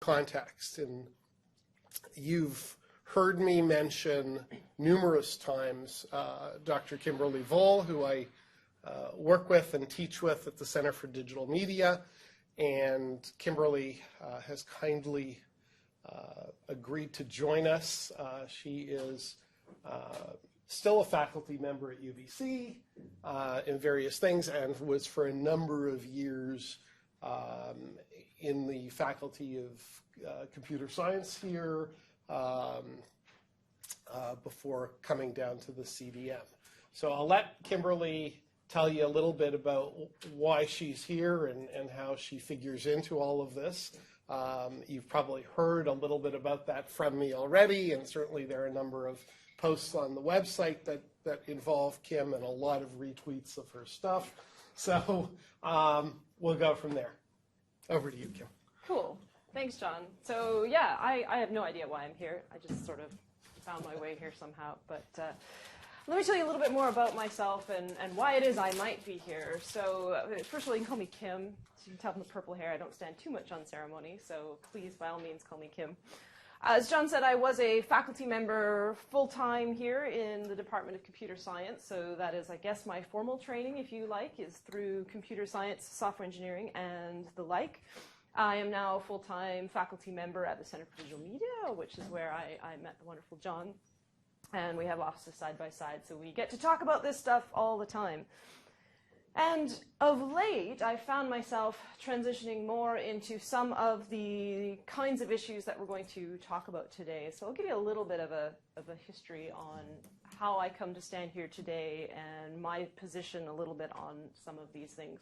context. And you've heard me mention numerous times Dr. Kimberly Voll, who I work with and teach with at the Center for Digital Media. And Kimberly has kindly agreed to join us. She is still a faculty member at UBC in various things, and was for a number of years in the faculty of computer science here before coming down to the CDM. So I'll let Kimberly tell you a little bit about why she's here and how she figures into all of this. You've probably heard a little bit about that from me already, and certainly there are a number of posts on the website that involve Kim and a lot of retweets of her stuff. So we'll go from there. Over to you, Kim. Cool. Thanks, John. So yeah, I have no idea why I'm here. I just sort of found my way here somehow. But let me tell you a little bit more about myself and why it is I might be here. So first of all, you can call me Kim. So you can tell from the purple hair I don't stand too much on ceremony. So please, by all means, call me Kim. As John said, I was a faculty member full-time here in the Department of Computer Science. So that is, I guess, my formal training, if you like, is through computer science, software engineering, and the like. I am now a full-time faculty member at the Center for Digital Media, which is where I met the wonderful John. And we have offices side by side, so we get to talk about this stuff all the time. And of late, I found myself transitioning more into some of the kinds of issues that we're going to talk about today. So I'll give you a little bit of a history on how I come to stand here today and my position a little bit on some of these things.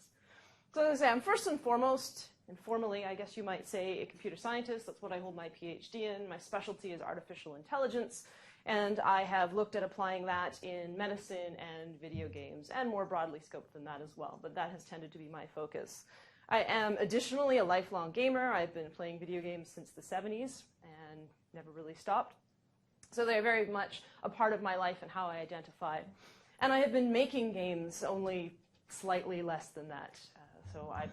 So as I say, I'm first and foremost, informally, I guess you might say, a computer scientist. That's what I hold my PhD in. My specialty is artificial intelligence. And I have looked at applying that in medicine and video games, and more broadly scoped than that as well. But that has tended to be my focus. I am additionally a lifelong gamer. I've been playing video games since the 70s and never really stopped. So they're very much a part of my life and how I identify. And I have been making games only slightly less than that. So I've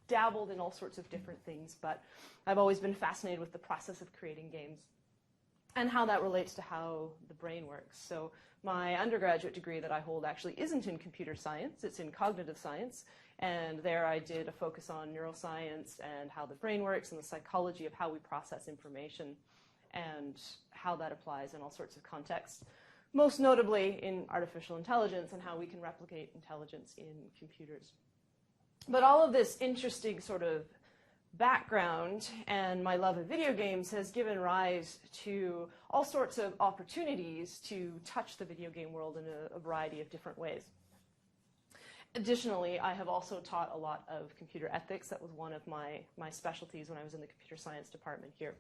dabbled in all sorts of different things, but I've always been fascinated with the process of creating games and how that relates to how the brain works. So my undergraduate degree that I hold actually isn't in computer science, it's in cognitive science. And there I did a focus on neuroscience and how the brain works and the psychology of how we process information and how that applies in all sorts of contexts. Most notably in artificial intelligence and how we can replicate intelligence in computers. But all of this interesting sort of background and my love of video games has given rise to all sorts of opportunities to touch the video game world in a variety of different ways. Additionally, I have also taught a lot of computer ethics. That was one of my specialties when I was in the computer science department here.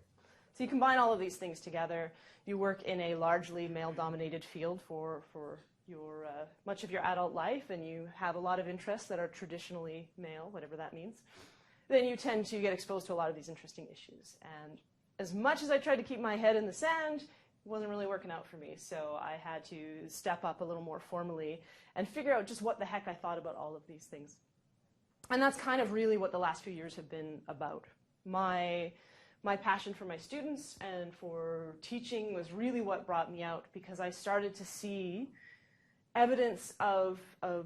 So you combine all of these things together. You work in a largely male-dominated field for your much of your adult life, and you have a lot of interests that are traditionally male, whatever that means. Then you tend to get exposed to a lot of these interesting issues. And as much as I tried to keep my head in the sand, it wasn't really working out for me. So I had to step up a little more formally and figure out just what the heck I thought about all of these things. And that's kind of really what the last few years have been about. My passion for my students and for teaching was really what brought me out, because I started to see evidence of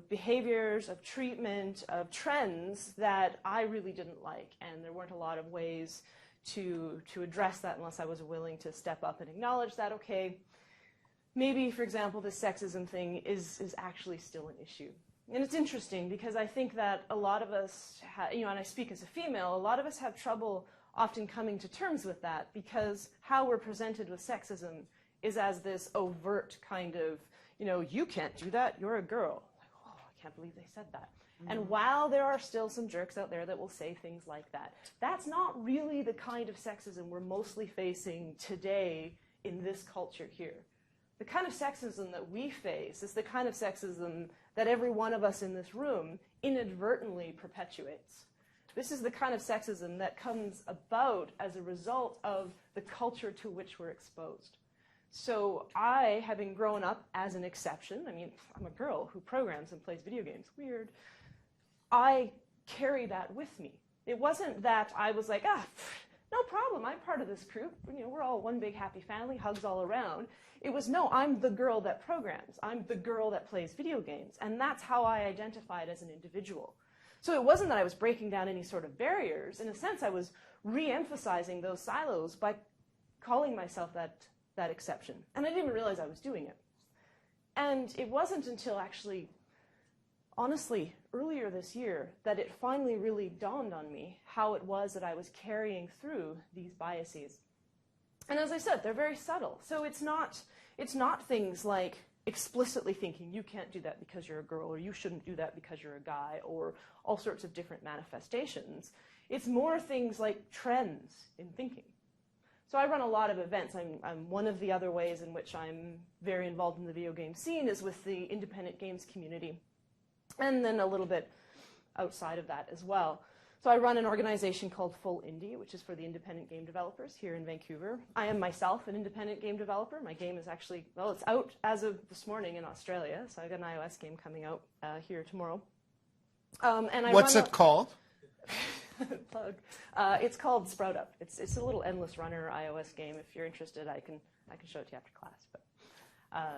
behaviors, of treatment, of trends that I really didn't like. And there weren't a lot of ways to address that unless I was willing to step up and acknowledge that, okay, maybe, for example, this sexism thing is actually still an issue. And it's interesting because I think that a lot of us, and I speak as a female, a lot of us have trouble often coming to terms with that, because how we're presented with sexism is as this overt kind of, you can't do that, you're a girl. Like, oh, I can't believe they said that. Mm-hmm. And while there are still some jerks out there that will say things like that, that's not really the kind of sexism we're mostly facing today in this culture here. The kind of sexism that we face is the kind of sexism that every one of us in this room inadvertently perpetuates. This is the kind of sexism that comes about as a result of the culture to which we're exposed. So I, having grown up as an exception, I'm a girl who programs and plays video games, weird, I carry that with me. It wasn't that I was like, no problem, I'm part of this group. You know, we're all one big happy family, hugs all around. It was, no, I'm the girl that programs. I'm the girl that plays video games. And that's how I identified as an individual. So it wasn't that I was breaking down any sort of barriers. In a sense, I was re-emphasizing those silos by calling myself that exception. And I didn't even realize I was doing it. And it wasn't until actually, honestly, earlier this year that it finally really dawned on me how it was that I was carrying through these biases. And as I said, they're very subtle. So it's not things like explicitly thinking you can't do that because you're a girl, or you shouldn't do that because you're a guy, or all sorts of different manifestations. It's more things like trends in thinking. So I run a lot of events. I'm one of the other ways in which I'm very involved in the video game scene is with the independent games community, and then a little bit outside of that as well. So I run an organization called Full Indie, which is for the independent game developers here in Vancouver. I am myself an independent game developer. My game is actually, well, it's out as of this morning in Australia, so I got an iOS game coming out here tomorrow. What's it called? Plug. It's called Sprout Up. It's a little endless runner iOS game. If you're interested, I can show it to you after class. But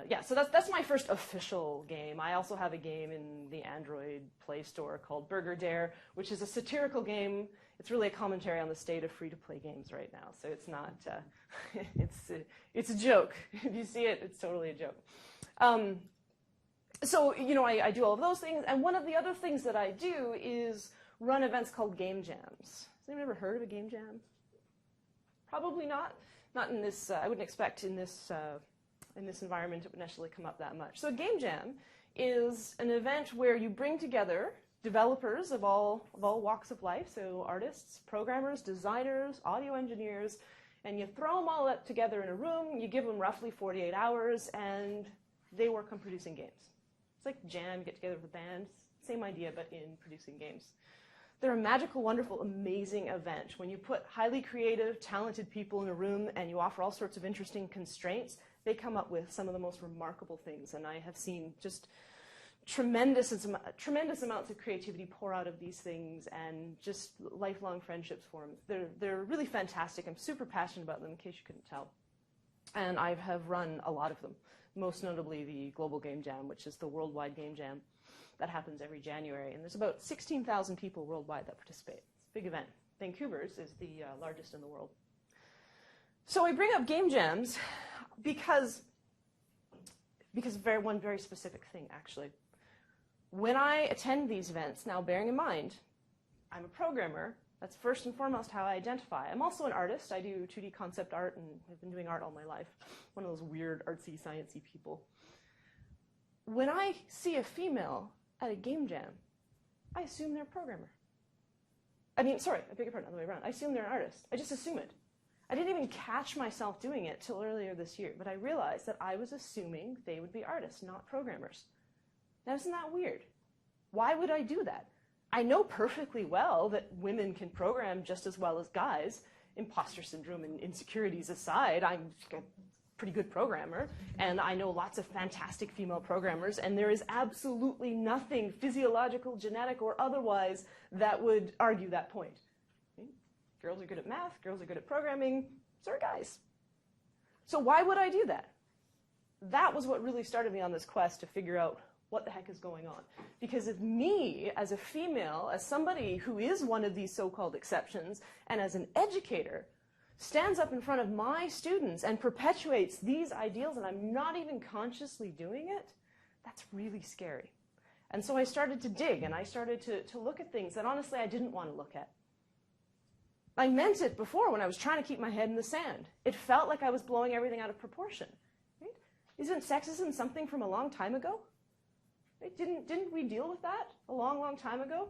yeah, so that's my first official game. I also have a game in the Android Play Store called Burger Dare, which is a satirical game. It's really a commentary on the state of free-to-play games right now. So it's not, it's a joke. If you see it, it's totally a joke. So, you know, I do all of those things. And one of the other things that I do is run events called game jams. Has anyone ever heard of a game jam? Probably not. Not in this, I wouldn't expect in this environment it would necessarily come up that much. So a game jam is an event where you bring together developers of all walks of life, so artists, programmers, designers, audio engineers, and you throw them all up together in a room, you give them roughly 48 hours, and they work on producing games. It's like jam, get together with a band, same idea, but in producing games. They're a magical, wonderful, amazing event. When you put highly creative, talented people in a room and you offer all sorts of interesting constraints, they come up with some of the most remarkable things. And I have seen just tremendous amounts of creativity pour out of these things and just lifelong friendships form. They're really fantastic. I'm super passionate about them, in case you couldn't tell. And I have run a lot of them, most notably the Global Game Jam, which is the worldwide game jam that happens every January. And there's about 16,000 people worldwide that participate. It's a big event. Vancouver's is the largest in the world. So I bring up game jams because one very specific thing, actually. When I attend these events, now bearing in mind, I'm a programmer. That's first and foremost how I identify. I'm also an artist. I do 2D concept art, and I've been doing art all my life. One of those weird, artsy, sciencey people. When I see a female at a game jam, I assume they're a programmer. I mean, sorry, I beg your pardon, other way around. I assume they're an artist. I just assume it. I didn't even catch myself doing it till earlier this year, but I realized that I was assuming they would be artists, not programmers. Now, isn't that weird? Why would I do that? I know perfectly well that women can program just as well as guys. Imposter syndrome and insecurities aside, I'm a pretty good programmer, and I know lots of fantastic female programmers, and there is absolutely nothing physiological, genetic, or otherwise that would argue that point. Okay? Girls are good at math, girls are good at programming, so are guys. So why would I do that? That was what really started me on this quest to figure out what the heck is going on. Because if me, as a female, as somebody who is one of these so-called exceptions, and as an educator, stands up in front of my students and perpetuates these ideals, and I'm not even consciously doing it, that's really scary. And so I started to dig, and I started to look at things that honestly I didn't want to look at. I meant it before when I was trying to keep my head in the sand. It felt like I was blowing everything out of proportion. Right? Isn't sexism something from a long time ago? Right? Didn't we deal with that a long, long time ago?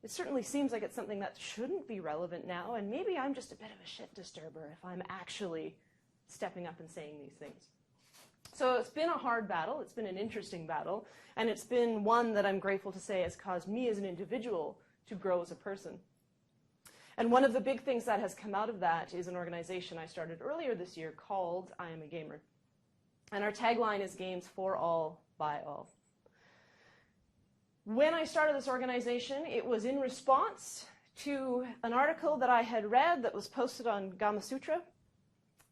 It certainly seems like it's something that shouldn't be relevant now, and maybe I'm just a bit of a shit disturber if I'm actually stepping up and saying these things. So it's been a hard battle, it's been an interesting battle, and it's been one that I'm grateful to say has caused me as an individual to grow as a person. And one of the big things that has come out of that is an organization I started earlier this year called I Am a Gamer. And our tagline is games for all, by all. When I started this organization, it was in response to an article that I had read that was posted on Gama Sutra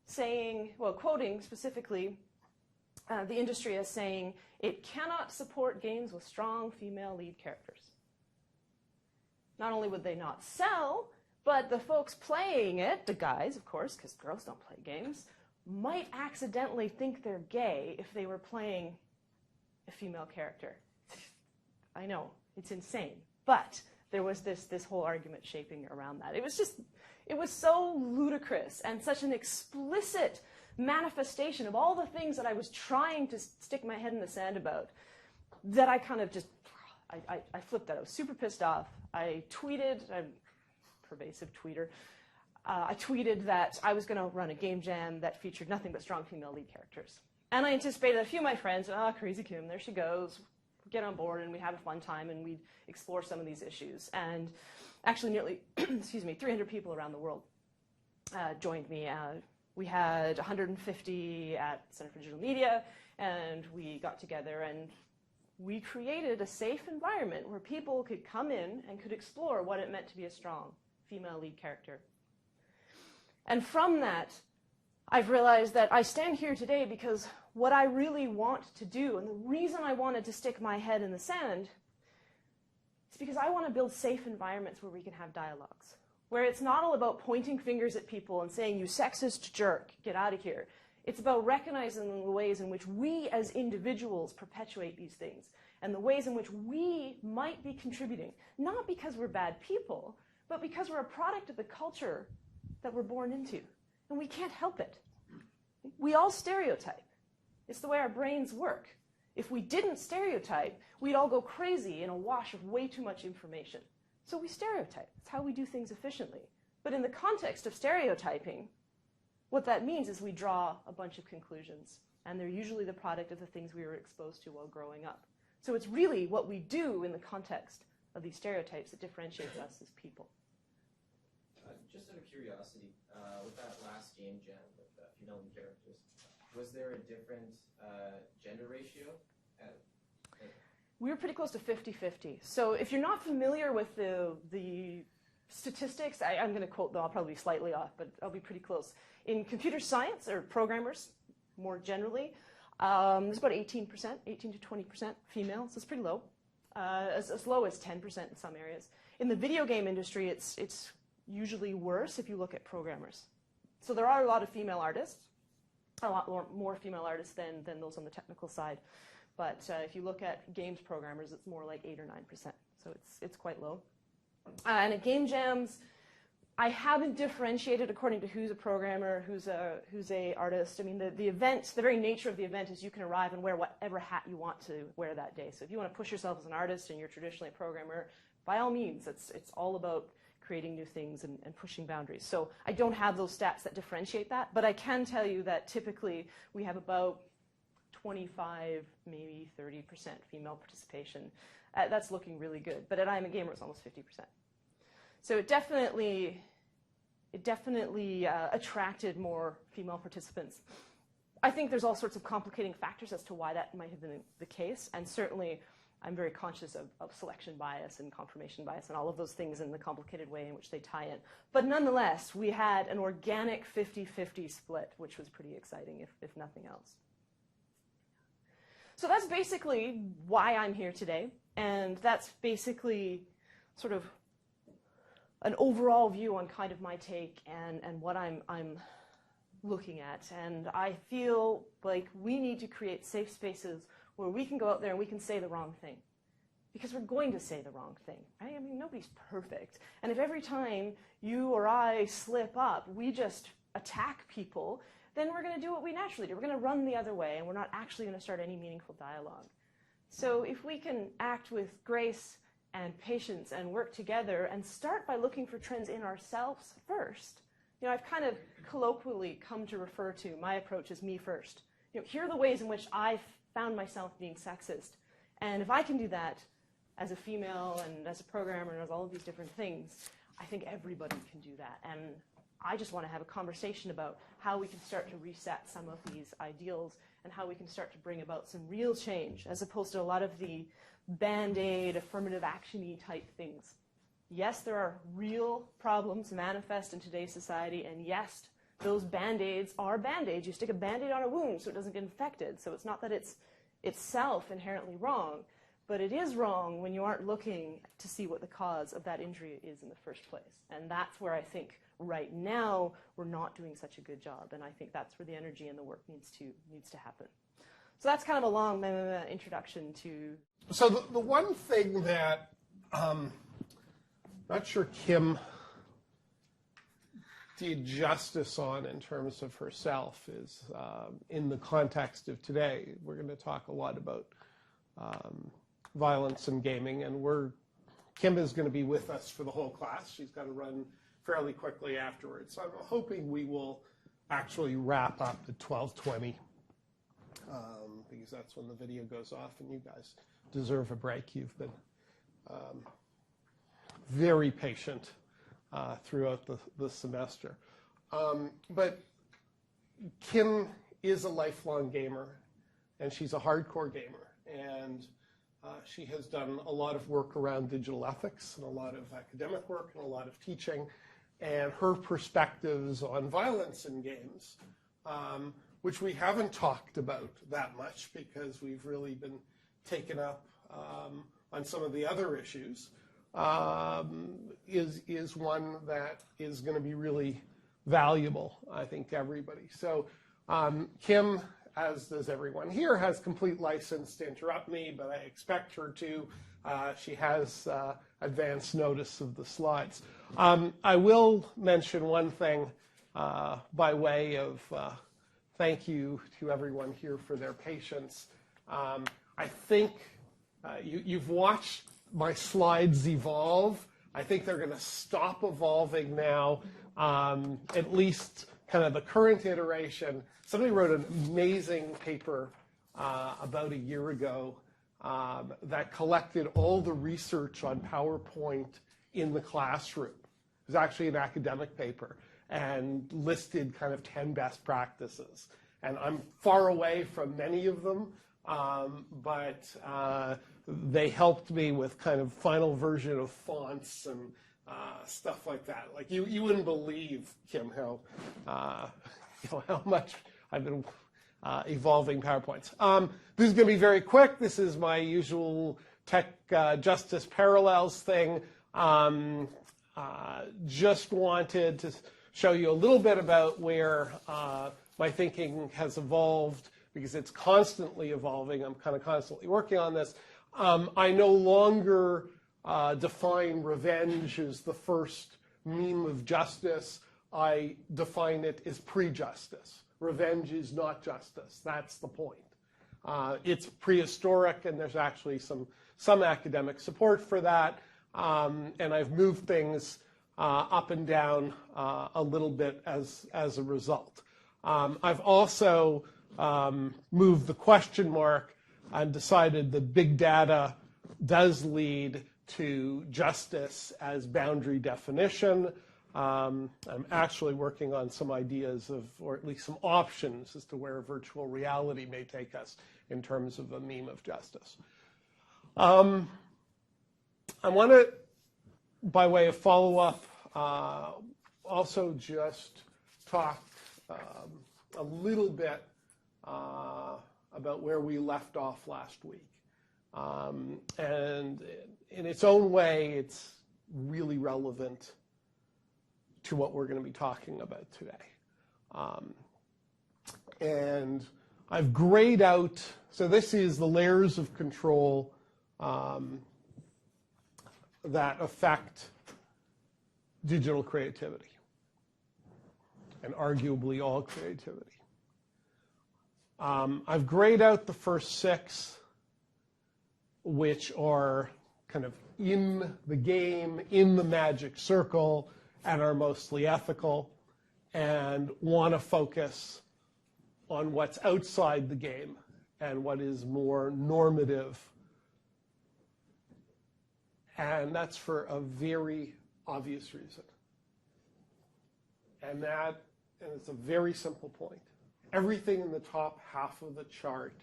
saying, well, quoting specifically the industry as saying, it cannot support games with strong female lead characters. Not only would they not sell, but the folks playing it, the guys, of course, because girls don't play games, might accidentally think they're gay if they were playing a female character. I know, it's insane. But there was this whole argument shaping around that. It was so ludicrous and such an explicit manifestation of all the things that I was trying to stick my head in the sand about that I kind of just, I flipped out. I was super pissed off. I tweeted, I'm a pervasive tweeter, I tweeted that I was going to run a game jam that featured nothing but strong female lead characters. And I anticipated that a few of my friends, Crazy Kim, there she goes, get on board and we'd have a fun time and we'd explore some of these issues. And actually nearly, 300 people around the world joined me. We had 150 at Center for Digital Media, and we got together and we created a safe environment where people could come in and could explore what it meant to be a strong female lead character. And from that, I've realized that I stand here today because what I really want to do, and the reason I wanted to stick my head in the sand, is because I want to build safe environments where we can have dialogues, where it's not all about pointing fingers at people and saying, you sexist jerk, get out of here. It's about recognizing the ways in which we as individuals perpetuate these things and the ways in which we might be contributing, not because we're bad people, but because we're a product of the culture that we're born into. And we can't help it. We all stereotype. It's the way our brains work. If we didn't stereotype, we'd all go crazy in a wash of way too much information. So we stereotype. It's how we do things efficiently. But in the context of stereotyping, what that means is we draw a bunch of conclusions, and they're usually the product of the things we were exposed to while growing up. So it's really what we do in the context of these stereotypes that differentiates us as people. Just out of curiosity, with that last game jam with female lead characters, was there a different gender ratio? We were pretty close to 50-50. So if you're not familiar with the statistics, I'm going to quote them, I'll probably be slightly off, but I'll be pretty close. In computer science, or programmers more generally, there's about 18%, 18 to 20% female, so it's pretty low. As low as 10% in some areas. In the video game industry, it's usually worse if you look at programmers. So there are a lot of female artists, a lot more female artists than those on the technical side. But if you look at games programmers, it's more like 8 or 9%. So it's quite low. And at game jams, I haven't differentiated according to who's a programmer, who's a artist. I mean, the event, the very nature of the event is you can arrive and wear whatever hat you want to wear that day. So if you want to push yourself as an artist and you're traditionally a programmer, by all means, it's all about creating new things and pushing boundaries. So I don't have those stats that differentiate that, but I can tell you that typically we have about 25, maybe 30% female participation. That's looking really good. But at I'm a Gamer, it's almost 50%. So it definitely attracted more female participants. I think there's all sorts of complicating factors as to why that might have been the case, and certainly I'm very conscious of selection bias and confirmation bias and all of those things in the complicated way in which they tie in. But nonetheless, we had an organic 50-50 split, which was pretty exciting, if nothing else. So that's basically why I'm here today, and that's basically sort of an overall view on kind of my take and what I'm looking at. And I feel like we need to create safe spaces where we can go out there and we can say the wrong thing. Because we're going to say the wrong thing, right? I mean, nobody's perfect. And if every time you or I slip up, we just attack people, then we're going to do what we naturally do. We're going to run the other way, and we're not actually going to start any meaningful dialogue. So if we can act with grace and patience and work together and start by looking for trends in ourselves first. You know, I've kind of colloquially come to refer to my approach as me first. You know, here are the ways in which I've found myself being sexist. And if I can do that as a female and as a programmer and as all of these different things, I think everybody can do that. And I just want to have a conversation about how we can start to reset some of these ideals and how we can start to bring about some real change as opposed to a lot of the Band-Aid, affirmative action-y type things Yes, there are real problems manifest in today's society, and yes, those Band-Aids are Band-Aids. You stick a Band-Aid on a wound so it doesn't get infected. So it's not that it's itself inherently wrong, but it is wrong when you aren't looking to see what the cause of that injury is in the first place. And that's where I think right now we're not doing such a good job, and I think that's where the energy and the work needs to happen. So that's kind of a long introduction to... So the one thing that not sure Kim did justice on in terms of herself is in the context of today. We're going to talk a lot about violence in gaming, and Kim is going to be with us for the whole class. She's got to run fairly quickly afterwards. So I'm hoping we will actually wrap up at 12:20 because that's when the video goes off, and you guys deserve a break. You've been very patient throughout the semester. But Kim is a lifelong gamer, and she's a hardcore gamer. And she has done a lot of work around digital ethics and a lot of academic work and a lot of teaching. And her perspectives on violence in games, which we haven't talked about that much because we've really been taken up on some of the other issues, is one that is going to be really valuable, I think, to everybody. So Kim, as does everyone here, has complete license to interrupt me, but I expect her to. She has advance notice of the slides. I will mention one thing by way of thank you to everyone here for their patience. I think you've watched my slides evolve. I think they're going to stop evolving now, at least kind of the current iteration. Somebody wrote an amazing paper about a year ago that collected all the research on PowerPoint in the classroom. It was actually an academic paper and listed kind of 10 best practices. And I'm far away from many of them, but they helped me with kind of final version of fonts and stuff like that. Like you wouldn't believe, Kim, how how much I've been evolving PowerPoints. This is going to be very quick. This is my usual tech justice parallels thing. Just wanted to show you a little bit about where my thinking has evolved, because it's constantly evolving. I'm kind of constantly working on this. I no longer define revenge as the first meme of justice. I define it as pre-justice. Revenge is not justice. That's the point. It's prehistoric, and there's actually some academic support for that. And I've moved things up and down a little bit as a result. I've also moved the question mark and decided that big data does lead to justice as boundary definition. I'm actually working on some ideas or at least some options as to where virtual reality may take us in terms of a meme of justice. I want to, by way of follow-up, also just talk a little bit about where we left off last week. And in its own way, it's really relevant to what we're going to be talking about today. And I've grayed out, so this is the layers of control that affect digital creativity, and arguably all creativity. I've grayed out the first 6, which are kind of in the game, in the magic circle, and are mostly ethical, and want to focus on what's outside the game and what is more normative. And that's for a very obvious reason. And it's a very simple point. Everything in the top half of the chart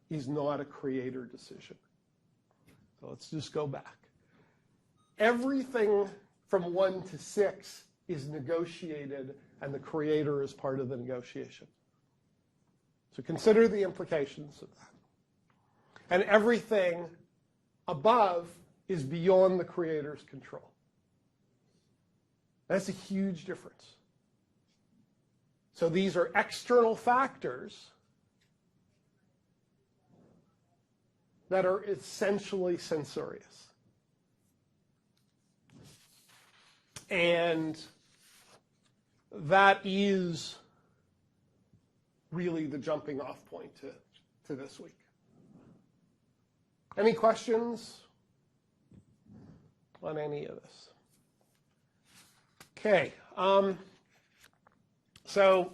is not a creator decision. So let's just go back. everything from 1 to 6 is negotiated, and the creator is part of the negotiation. So consider the implications of that. And everything above is beyond the creator's control. That's a huge difference. So these are external factors that are essentially censorious. And that is really the jumping off point to this week. Any questions on any of this? Okay. So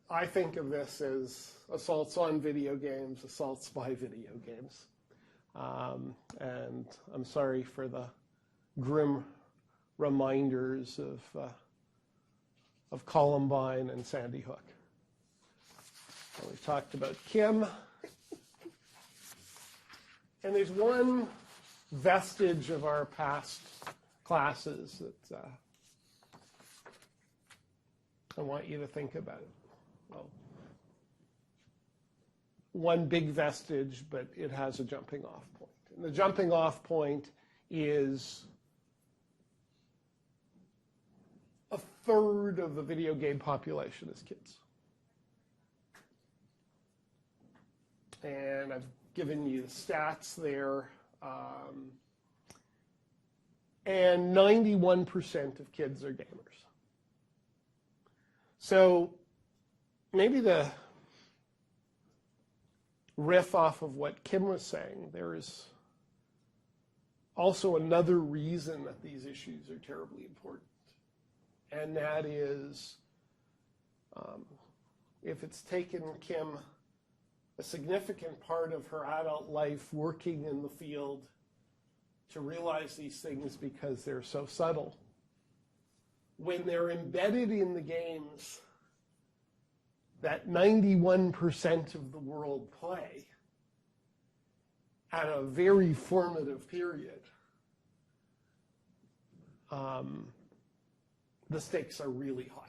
I think of this as assaults on video games, assaults by video games. And I'm sorry for the grim reminders of Columbine and Sandy Hook. And we've talked about Kim. And there's one vestige of our past classes that I want you to think about. Well, one big vestige, but it has a jumping off point. And the jumping off point is a third of the video game population is kids. And I've given you the stats there. And 91% of kids are gamers. So maybe to riff off of what Kim was saying, there is also another reason that these issues are terribly important. And that is, if it's taken Kim a significant part of her adult life working in the field to realize these things because they're so subtle, when they're embedded in the games that 91% of the world play at a very formative period, the stakes are really high.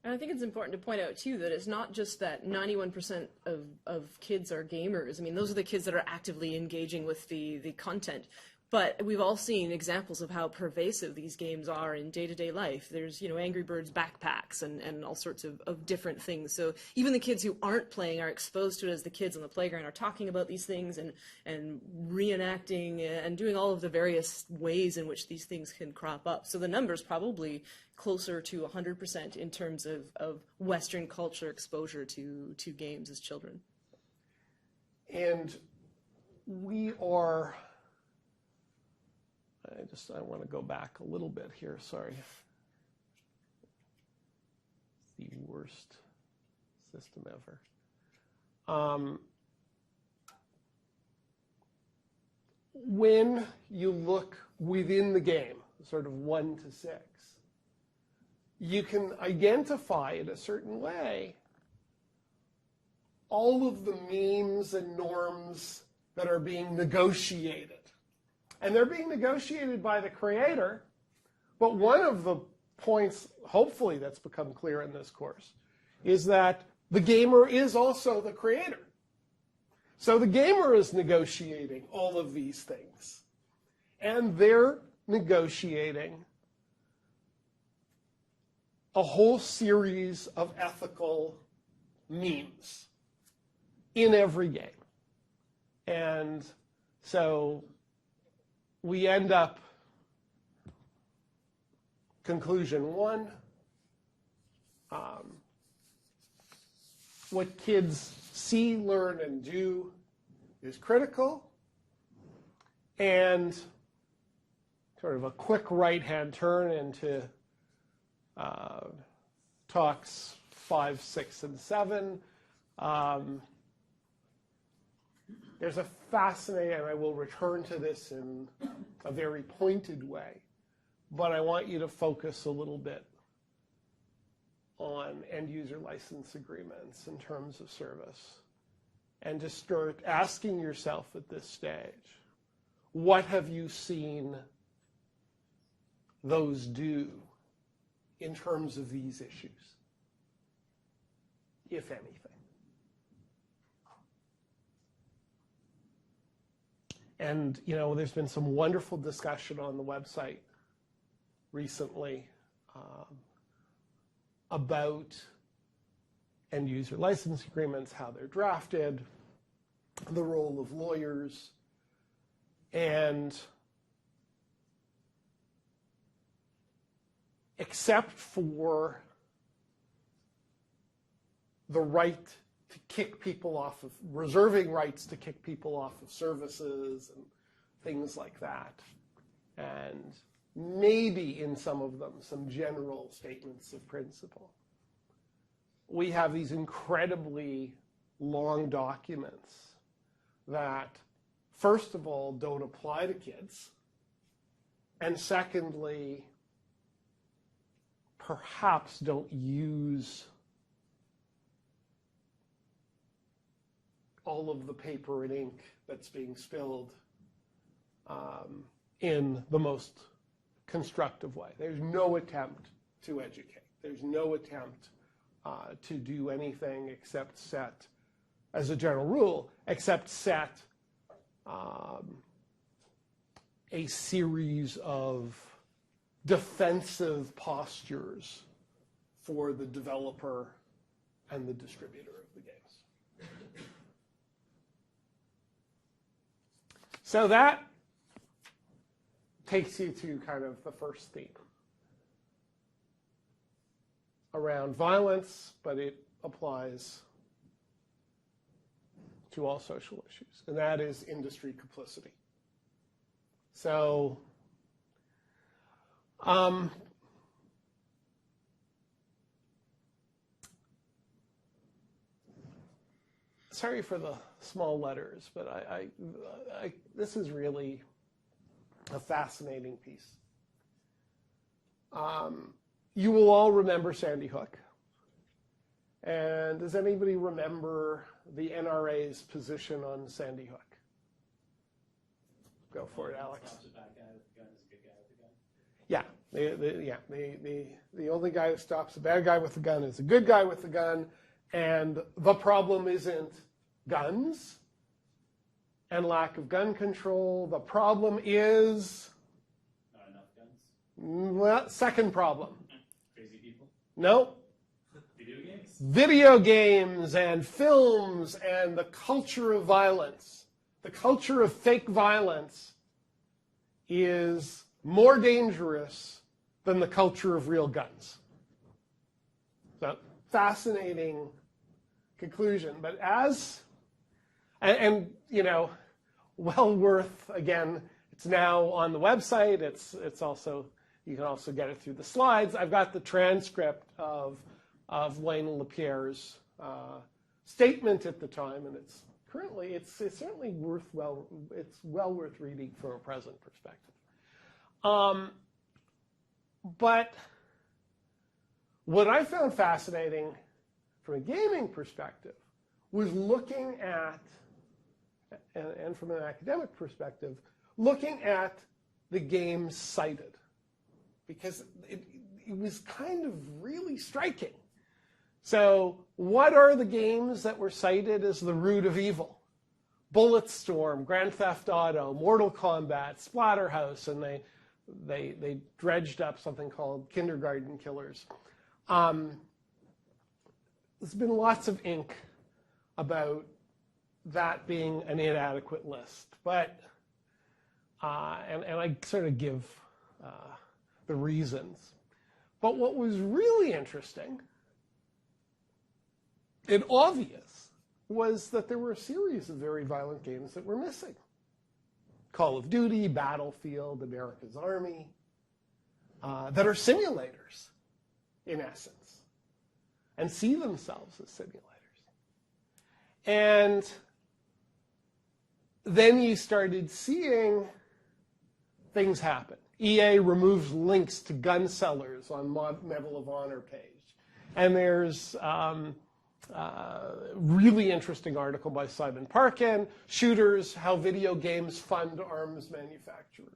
And I think it's important to point out, too, that it's not just that 91% of kids are gamers. I mean, those are the kids that are actively engaging with the content. But we've all seen examples of how pervasive these games are in day-to-day life. There's, Angry Birds backpacks and all sorts of different things. So even the kids who aren't playing are exposed to it as the kids on the playground are talking about these things and reenacting and doing all of the various ways in which these things can crop up. So the number's probably closer to 100% in terms of Western culture exposure to games as children. And we are... I want to go back a little bit here, sorry. It's the worst system ever. When you look within the game, sort of 1 to 6, you can identify in a certain way all of the memes and norms that are being negotiated. And they're being negotiated by the creator. But one of the points, hopefully, that's become clear in this course is that the gamer is also the creator. So the gamer is negotiating all of these things. And they're negotiating a whole series of ethical memes in every game. And so we end up, conclusion 1, what kids see, learn, and do is critical. And sort of a quick right-hand turn into talks 5, 6, and 7. There's a fascinating, and I will return to this in a very pointed way, but I want you to focus a little bit on end-user license agreements and terms of service and just start asking yourself at this stage, what have you seen those do in terms of these issues, if anything? And, there's been some wonderful discussion on the website recently about end-user license agreements, how they're drafted, the role of lawyers, and except for the right to kick people off of, reserving rights to kick people off of services and things like that, and maybe in some of them, some general statements of principle. We have these incredibly long documents that, first of all, don't apply to kids, and secondly, perhaps don't use all of the paper and ink that's being spilled in the most constructive way. There's no attempt to educate. There's no attempt to do anything except set, as a general rule, except set a series of defensive postures for the developer and the distributor of the games. So that takes you to kind of the first theme around violence, but it applies to all social issues, and that is industry complicity. So sorry for the small letters, but this is really a fascinating piece. You will all remember Sandy Hook. And does anybody remember the NRA's position on Sandy Hook? Go for it, Alex. Stops a bad guy with a gun is a good guy with a gun. Yeah, the only guy that stops a bad guy with a gun is a good guy with a gun, and the problem isn't guns and lack of gun control. The problem is Not enough guns. well, second problem. Crazy people. No. Video games. Video games and films and the culture of violence, the culture of fake violence is more dangerous than the culture of real guns. So, fascinating conclusion. But well worth, again, it's now on the website. It's also, you can also get it through the slides. I've got the transcript of Wayne LaPierre's statement at the time, and it's certainly it's well worth reading from a present perspective. But what I found fascinating from a gaming perspective was looking at, and from an academic perspective, looking at the games cited, because it was kind of really striking. So what are the games that were cited as the root of evil? Bulletstorm, Grand Theft Auto, Mortal Kombat, Splatterhouse, and they dredged up something called Kindergarten Killers. There's been lots of ink about that being an inadequate list, but and I sort of give the reasons. But what was really interesting and obvious was that there were a series of very violent games that were missing. Call of Duty, Battlefield, America's Army, that are simulators, in essence, and see themselves as simulators. And then you started seeing things happen. EA removes links to gun sellers on Medal of Honor page. And there's really interesting article by Simon Parkin, Shooters, How Video Games Fund Arms Manufacturers.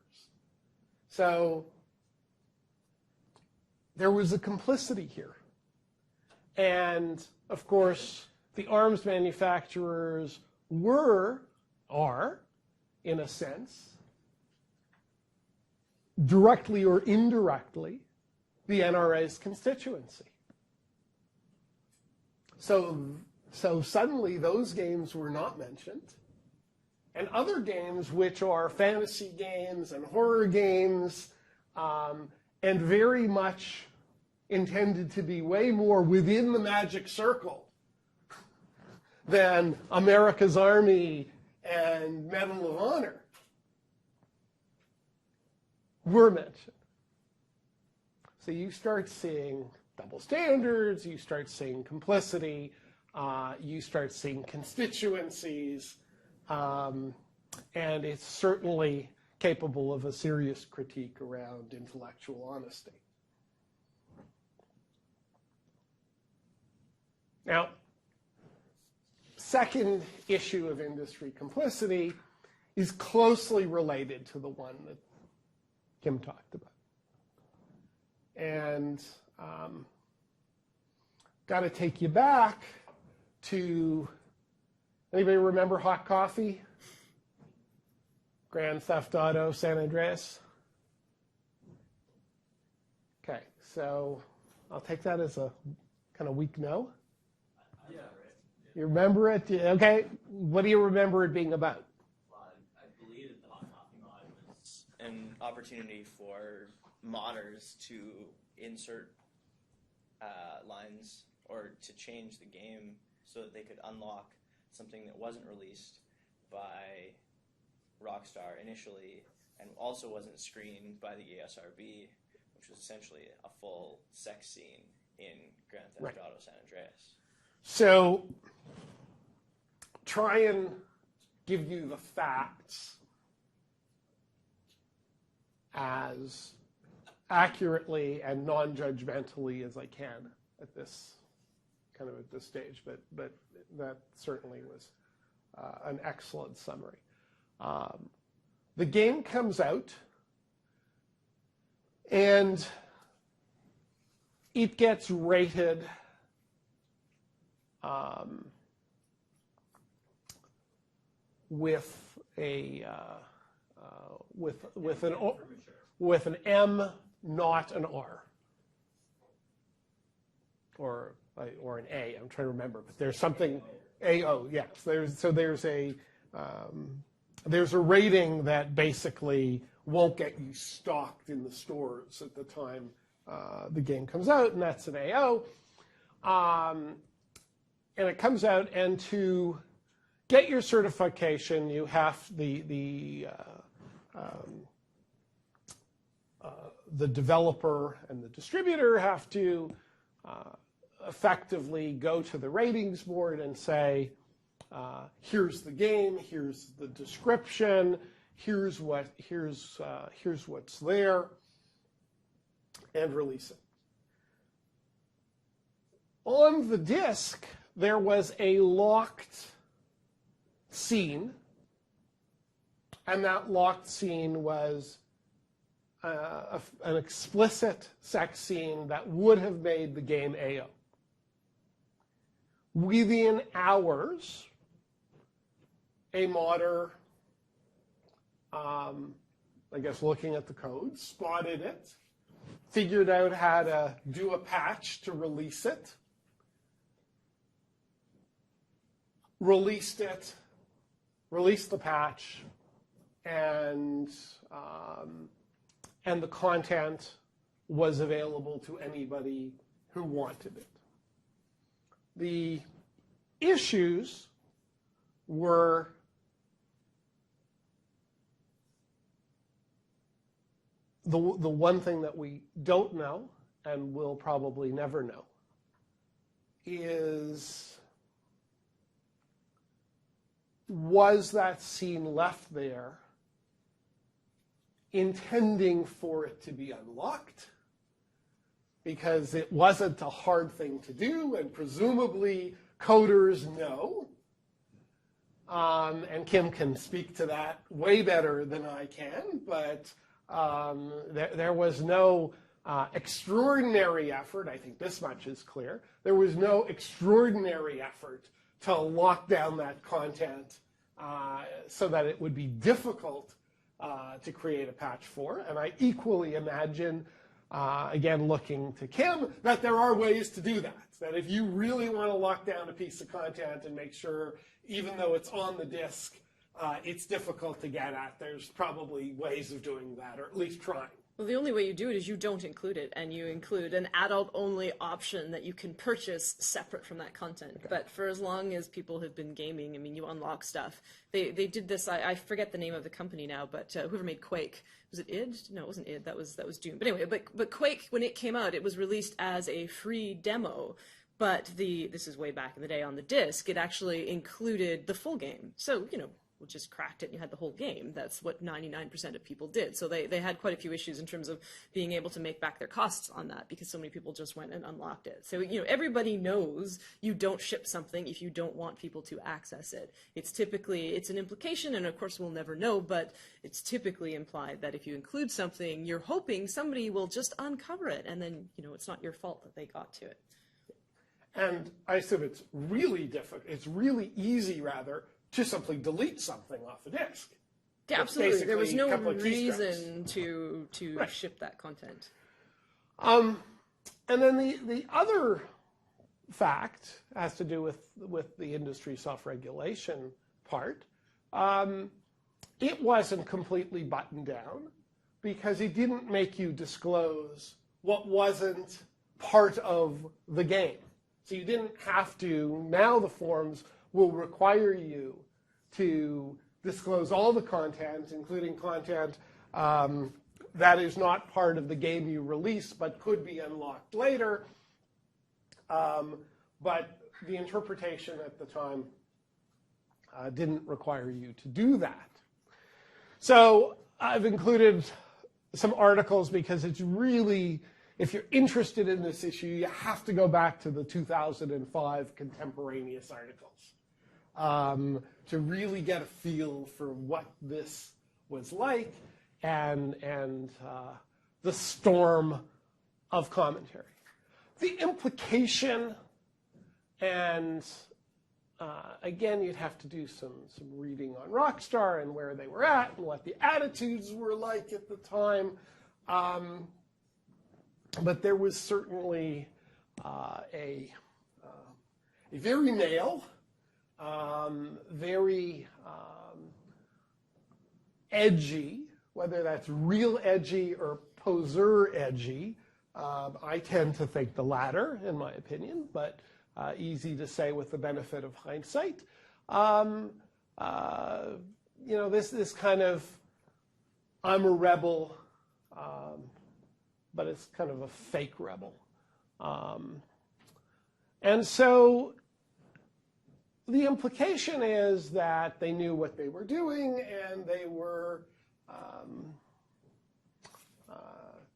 So there was a complicity here. And, of course, the arms manufacturers are, in a sense, directly or indirectly, the NRA's constituency. So suddenly those games were not mentioned. And other games, which are fantasy games and horror games, and very much intended to be way more within the magic circle than America's Army and Medal of Honor, were mentioned. So you start seeing double standards, you start seeing complicity, you start seeing constituencies, and it's certainly capable of a serious critique around intellectual honesty. Now, second issue of industry complicity is closely related to the one that Kim talked about. And got to take you back to, anybody remember Hot Coffee? Grand Theft Auto San Andreas? Okay, so I'll take that as a kind of weak no. Yeah, right. You remember it? Okay, what do you remember it being about? Well, I believe that the Hot Coffee mod was an opportunity for modders to insert lines or to change the game so that they could unlock something that wasn't released by Rockstar initially and also wasn't screened by the ESRB, which was essentially a full sex scene in Grand Theft Auto San Andreas. So try and give you the facts as accurately and non-judgmentally as I can at this stage, but that certainly was an excellent summary. The game comes out, and it gets rated with an M, not an R, or an A. I'm trying to remember, but there's something AO. Yes, there's a rating that basically won't get you stocked in the stores at the time the game comes out, and that's an AO. And it comes out, and to get your certification, you have the developer and the distributor have to effectively go to the ratings board and say, here's the game, here's the description, here's what's there, and release it. On the disc, there was a locked scene, and that locked scene was an explicit sex scene that would have made the game AO. Within hours, a modder, I guess looking at the code, spotted it, figured out how to do a patch to release it, released the patch, and the content was available to anybody who wanted it. The issues were the one thing that we don't know and will probably never know is, was that scene left there intending for it to be unlocked because it wasn't a hard thing to do, and presumably coders know, and Kim can speak to that way better than I can, but there was no extraordinary effort. I think this much is clear. There was no extraordinary effort to lock down that content so that it would be difficult to create a patch for. And I equally imagine, again, looking to Kim, that there are ways to do that. That if you really want to lock down a piece of content and make sure, even though it's on the disk, it's difficult to get at, there's probably ways of doing that, or at least trying. Well, the only way you do it is you don't include it, and you include an adult-only option that you can purchase separate from that content. Okay. But for as long as people have been gaming, I mean, you unlock stuff. They did this, I forget the name of the company now, but whoever made Quake, was it id? No, it wasn't id, that was Doom. But anyway, but Quake, when it came out, it was released as a free demo. But this is way back in the day on the disc, it actually included the full game. So, you know, just cracked it and you had the whole game. That's what 99% of people did. So they had quite a few issues in terms of being able to make back their costs on that because so many people just went and unlocked it. So, you know, everybody knows you don't ship something if you don't want people to access it. It's an implication, and of course we'll never know, but it's typically implied that if you include something, you're hoping somebody will just uncover it, and then, you know, it's not your fault that they got to it. And I assume it's really difficult. It's really easy, rather, to simply delete something off a disk. Yeah, absolutely. There was no reason to right. ship that content. And then the other fact has to do with the industry self-regulation part. It wasn't completely buttoned down because it didn't make you disclose what wasn't part of the game. So you didn't have to. Now the forms will require you to disclose all the content, including content that is not part of the game you release but could be unlocked later. But the interpretation at the time didn't require you to do that. So I've included some articles because it's really, if you're interested in this issue, you have to go back to the 2005 contemporaneous articles to really get a feel for what this was like and the storm of commentary. The implication, and again, you'd have to do some reading on Rockstar and where they were at and what the attitudes were like at the time. But there was certainly a very male, very edgy, whether that's real edgy or poseur edgy. I tend to think the latter, in my opinion, but easy to say with the benefit of hindsight. You know, this kind of, I'm a rebel, but it's kind of a fake rebel. And so the implication is that they knew what they were doing and they were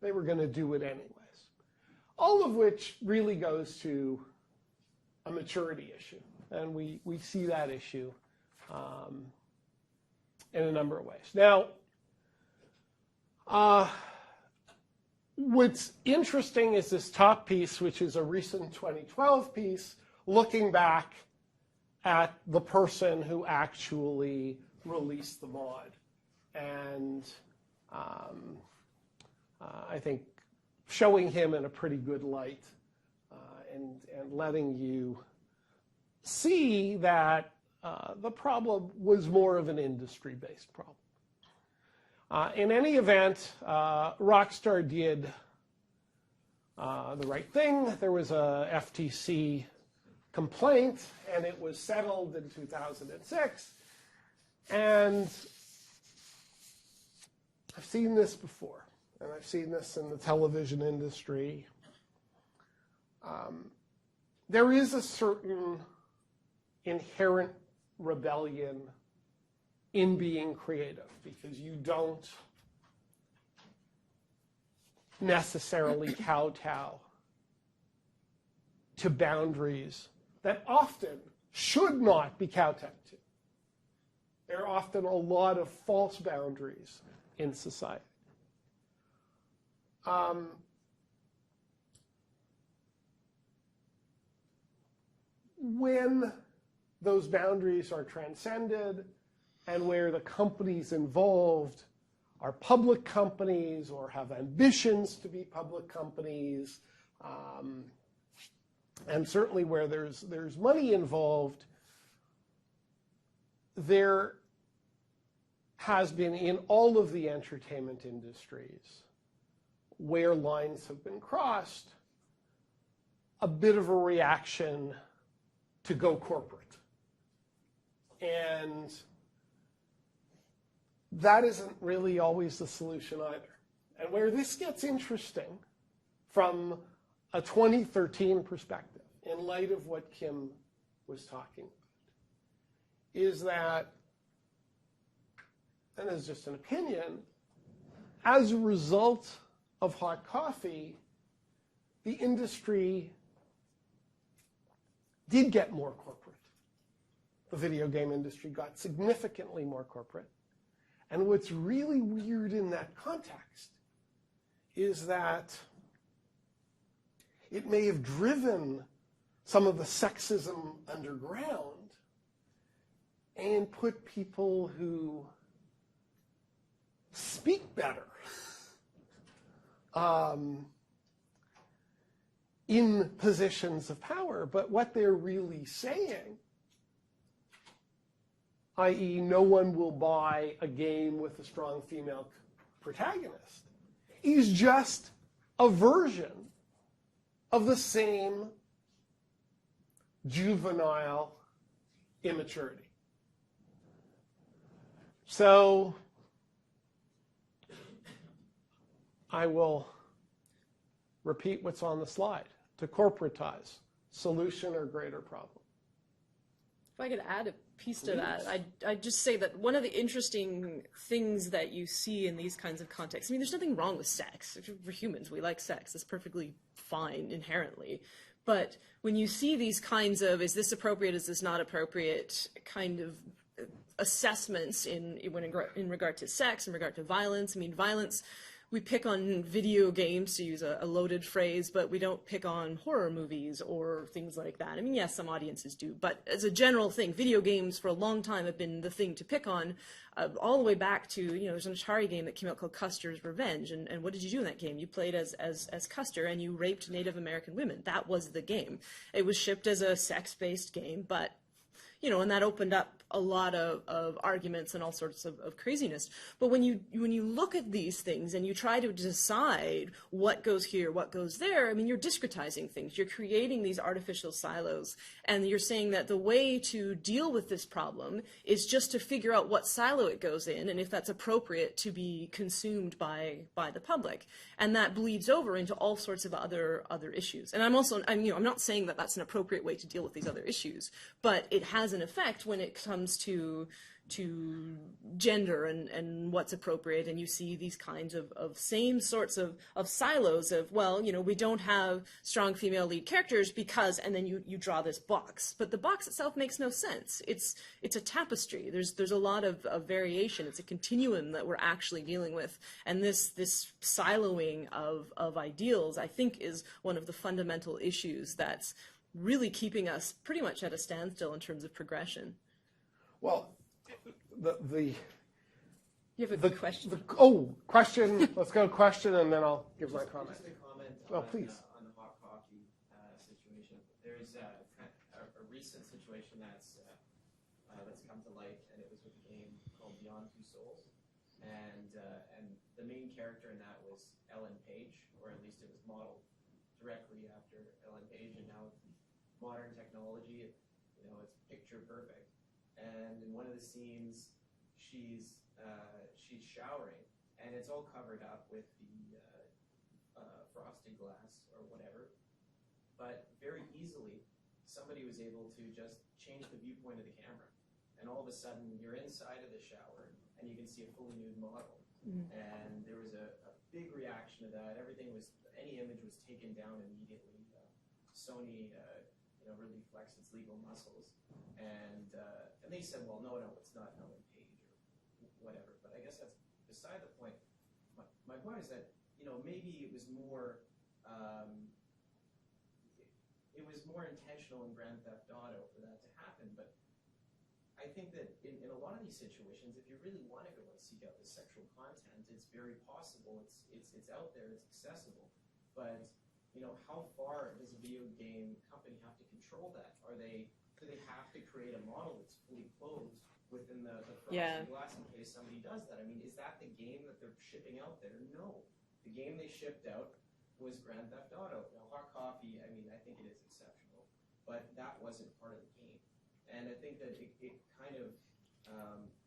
going to do it anyways. All of which really goes to a maturity issue. And we see that issue in a number of ways. Now, what's interesting is this top piece, which is a recent 2012 piece, looking back at the person who actually released the mod. And I think showing him in a pretty good light and letting you see that the problem was more of an industry-based problem. In any event, Rockstar did the right thing. There was a FTC complaint, and it was settled in 2006. And I've seen this before, and I've seen this in the television industry. There is a certain inherent rebellion in being creative because you don't necessarily kowtow to boundaries that often should not be kowtowed to. There are often a lot of false boundaries in society. When those boundaries are transcended and where the companies involved are public companies or have ambitions to be public companies, and certainly where there's money involved, there has been in all of the entertainment industries where lines have been crossed a bit of a reaction to go corporate. And that isn't really always the solution either. And where this gets interesting from a 2013 perspective, in light of what Kim was talking about, is that, and this is just an opinion, as a result of hot coffee, the industry did get more corporate. The video game industry got significantly more corporate. And what's really weird in that context is that it may have driven some of the sexism underground and put people who speak better in positions of power. But what they're really saying, i.e. no one will buy a game with a strong female protagonist, is just a version of the same juvenile immaturity. So I will repeat what's on the slide. To corporatize, solution or greater problem. If I could add a piece to that, I'd just say that one of the interesting things that you see in these kinds of contexts, I mean, there's nothing wrong with sex. We're humans, we like sex. It's perfectly fine inherently. But when you see these kinds of, is this appropriate, is this not appropriate, kind of assessments in regard to sex, in regard to violence, I mean, violence, we pick on video games, to use a loaded phrase, but we don't pick on horror movies or things like that. I mean, yes, some audiences do, but as a general thing, video games for a long time have been the thing to pick on, all the way back to, there's an Atari game that came out called Custer's Revenge, and what did you do in that game? You played as Custer, and you raped Native American women. That was the game. It was shipped as a sex-based game, but and that opened up a lot of arguments and all sorts of craziness. But when you look at these things and you try to decide what goes here, what goes there, I mean, you're discretizing things. You're creating these artificial silos. And you're saying that the way to deal with this problem is just to figure out what silo it goes in and if that's appropriate to be consumed by the public. And that bleeds over into all sorts of other issues. And I'm not saying that that's an appropriate way to deal with these other issues, but it has an effect when it comes to gender and what's appropriate, and you see these kinds of same sorts of silos of, well, we don't have strong female lead characters because, and then you draw this box. But the box itself makes no sense. It's a tapestry. There's a lot of variation. It's a continuum that we're actually dealing with. And this siloing of ideals, I think, is one of the fundamental issues that's really keeping us pretty much at a standstill in terms of progression. Well, you have a question. Question. Let's go question, and then I'll give my comment. Just a comment please. On the hot coffee situation. There's a recent situation that's come to light, and it was with a game called Beyond Two Souls, and the main character in that was Ellen Page, or at least it was modeled directly after Ellen Page, and now modern technology, it's picture perfect. And in one of the scenes, she's showering, and it's all covered up with the frosted glass or whatever. But very easily, somebody was able to just change the viewpoint of the camera, and all of a sudden, you're inside of the shower, and you can see a fully nude model. Mm-hmm. And there was a big reaction to that. Any image was taken down immediately. Sony really flex its legal muscles. And they said, well, no, it's not Ellen Page or whatever. But I guess that's beside the point. My point is that maybe it was more intentional in Grand Theft Auto for that to happen. But I think that in a lot of these situations, if you really want to go and seek out the sexual content, it's very possible. It's out there. It's accessible. But how far does a video game company have to control that? Do they have to create a model that's fully closed within the frosted glass in case somebody does that? I mean, is that the game that they're shipping out there? No. The game they shipped out was Grand Theft Auto. Now, Hot Coffee, I mean, I think it is exceptional, but that wasn't part of the game. And I think that it kind of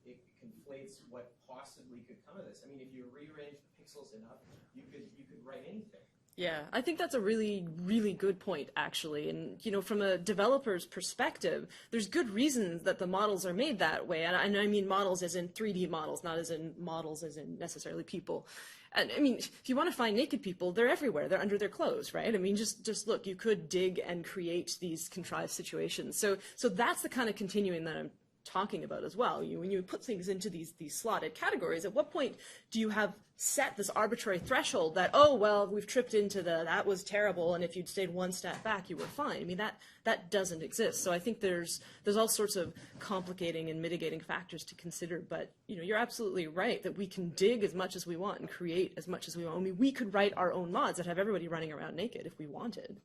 it conflates what possibly could come of this. I mean, if you rearrange the pixels enough, you could write anything. Yeah, I think that's a really, really good point, actually. And, from a developer's perspective, there's good reasons that the models are made that way. And I mean models as in 3D models, not as in models as in necessarily people. And I mean, if you want to find naked people, they're everywhere. They're under their clothes, right? I mean, just look, you could dig and create these contrived situations. So that's the kind of continuing that I'm talking about as well. When you put things into these slotted categories, at what point do you have set this arbitrary threshold that, oh, well, we've tripped into that was terrible, and if you'd stayed one step back, you were fine? I mean, that doesn't exist. So I think there's all sorts of complicating and mitigating factors to consider, but you're absolutely right that we can dig as much as we want and create as much as we want. I mean, we could write our own mods that have everybody running around naked if we wanted.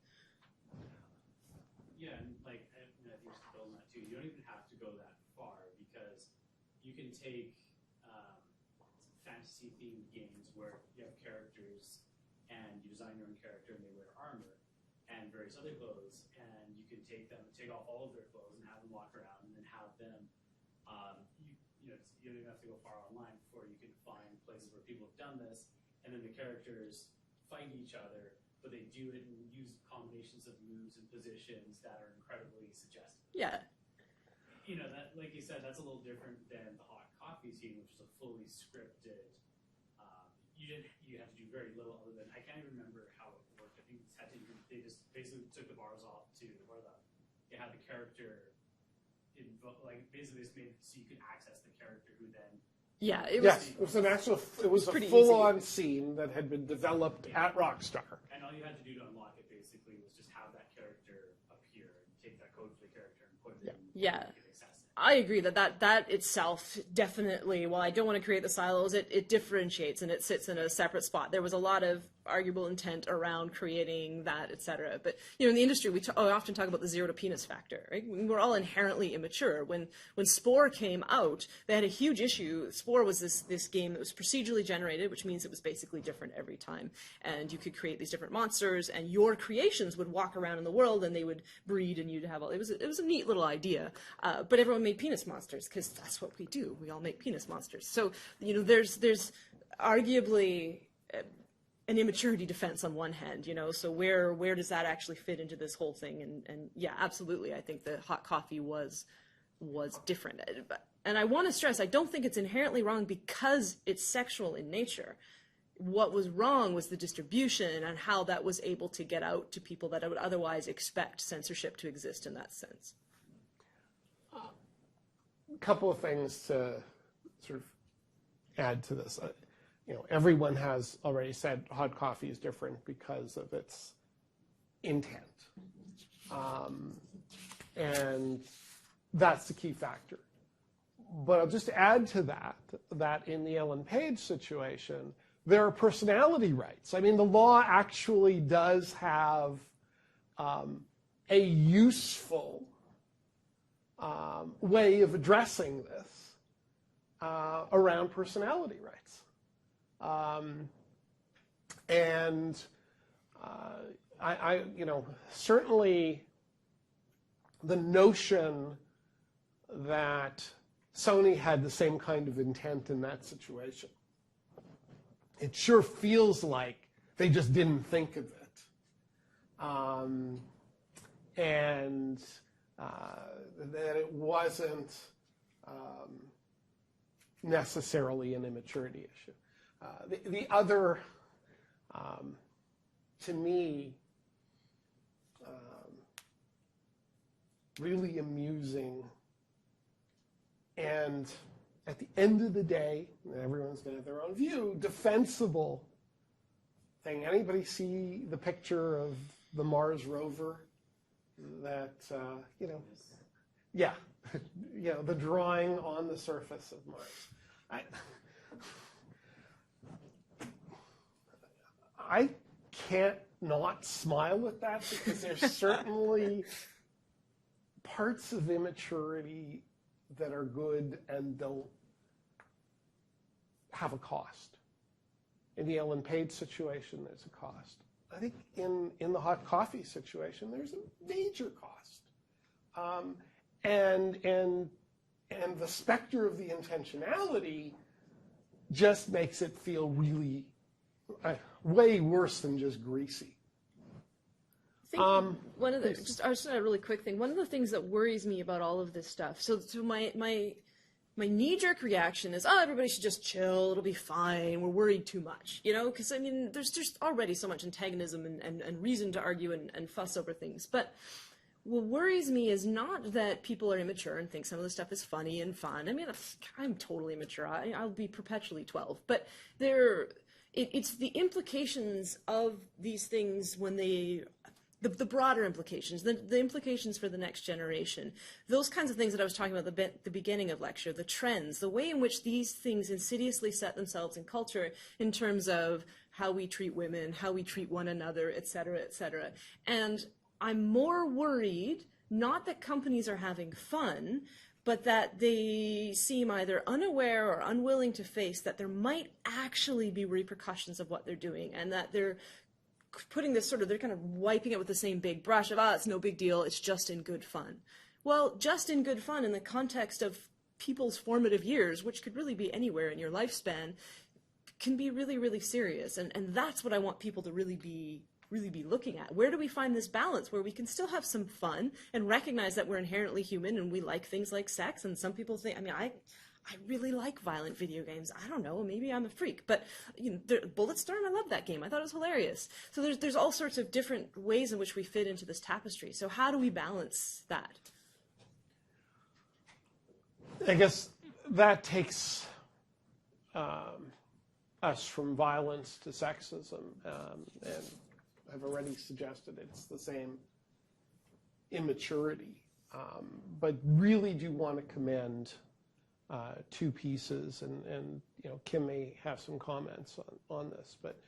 Yeah, and I think to build on that too, you don't even have to go that far, because you can take fantasy-themed games where you have characters and you design your own character and they wear armor and various other clothes, and you can take off all of their clothes and have them walk around, and then have them, you don't even have to go far online before you can find places where people have done this, and then the characters fight each other, but they do it and use combinations of moves and positions that are incredibly suggestive. Yeah. That, like you said, that's a little different than the Hot Coffee scene, which is a fully scripted. You had to do very little other than, I can't even remember how it worked. I think they just basically took the bars off to where they had the character, basically just made it so you could access the character who then. Yeah, it was a full-on scene that had been developed at Rockstar. And all you had to do to unlock it basically was just have that character appear and take that code for the character and put it in. Yeah. I agree that itself definitely, while I don't want to create the silos, it differentiates and it sits in a separate spot. There was a lot of arguable intent around creating that, etc. But in the industry, we often talk about the zero to penis factor. Right? We're all inherently immature. When Spore came out, they had a huge issue. Spore was this game that was procedurally generated, which means it was basically different every time, and you could create these different monsters, and your creations would walk around in the world, and they would breed, and you'd have all. It was a neat little idea, but everyone made penis monsters because that's what we do. We all make penis monsters. So there's arguably an immaturity defense on one hand, so where does that actually fit into this whole thing? And yeah, absolutely, I think the Hot Coffee was different. And I want to stress, I don't think it's inherently wrong because it's sexual in nature. What was wrong was the distribution and how that was able to get out to people that would otherwise expect censorship to exist in that sense. A couple of things to sort of add to this. Everyone has already said Hot Coffee is different because of its intent. And that's the key factor. But I'll just add to that in the Ellen Page situation, there are personality rights. I mean, the law actually does have a useful way of addressing this around personality rights. I certainly the notion that Sony had the same kind of intent in that situation, it sure feels like they just didn't think of it. And that it wasn't necessarily an immaturity issue. The other, to me, really amusing, and at the end of the day, everyone's going to have their own view, defensible thing. Anybody see the picture of the Mars rover that, yeah, the drawing on the surface of Mars? I can't not smile at that, because there's certainly parts of immaturity that are good and don't have a cost. In the Ellen Page situation, there's a cost. I think in the hot coffee situation, there's a major cost. And the specter of the intentionality just makes it feel really way worse than just greasy. I think one of the just a really quick thing. One of the things that worries me about all of this stuff. So my knee-jerk reaction is, everybody should just chill. It'll be fine. We're worried too much, because I mean, there's just already so much antagonism and reason to argue and fuss over things. But what worries me is not that people are immature and think some of the stuff is funny and fun. I mean, I'm totally immature. I'll be perpetually 12. But it's the implications of these things when the broader implications, the implications for the next generation, those kinds of things that I was talking about at the beginning of lecture, the trends, the way in which these things insidiously set themselves in culture in terms of how we treat women, how we treat one another, et cetera, et cetera. And I'm more worried, not that companies are having fun, but that they seem either unaware or unwilling to face that there might actually be repercussions of what they're doing, and that they're putting this they're kind of wiping it with the same big brush of, it's no big deal, it's just in good fun. Well, just in good fun in the context of people's formative years, which could really be anywhere in your lifespan, can be really, really serious. And that's what I want people to really be looking at. Where do we find this balance where we can still have some fun and recognize that we're inherently human and we like things like sex? And some people think, I really like violent video games. I don't know, maybe I'm a freak, but Bulletstorm, I love that game. I thought it was hilarious. So there's all sorts of different ways in which we fit into this tapestry. So how do we balance that? I guess that takes us from violence to sexism, and I've already suggested it's the same immaturity, but really do want to commend two pieces, and Kim may have some comments on this, but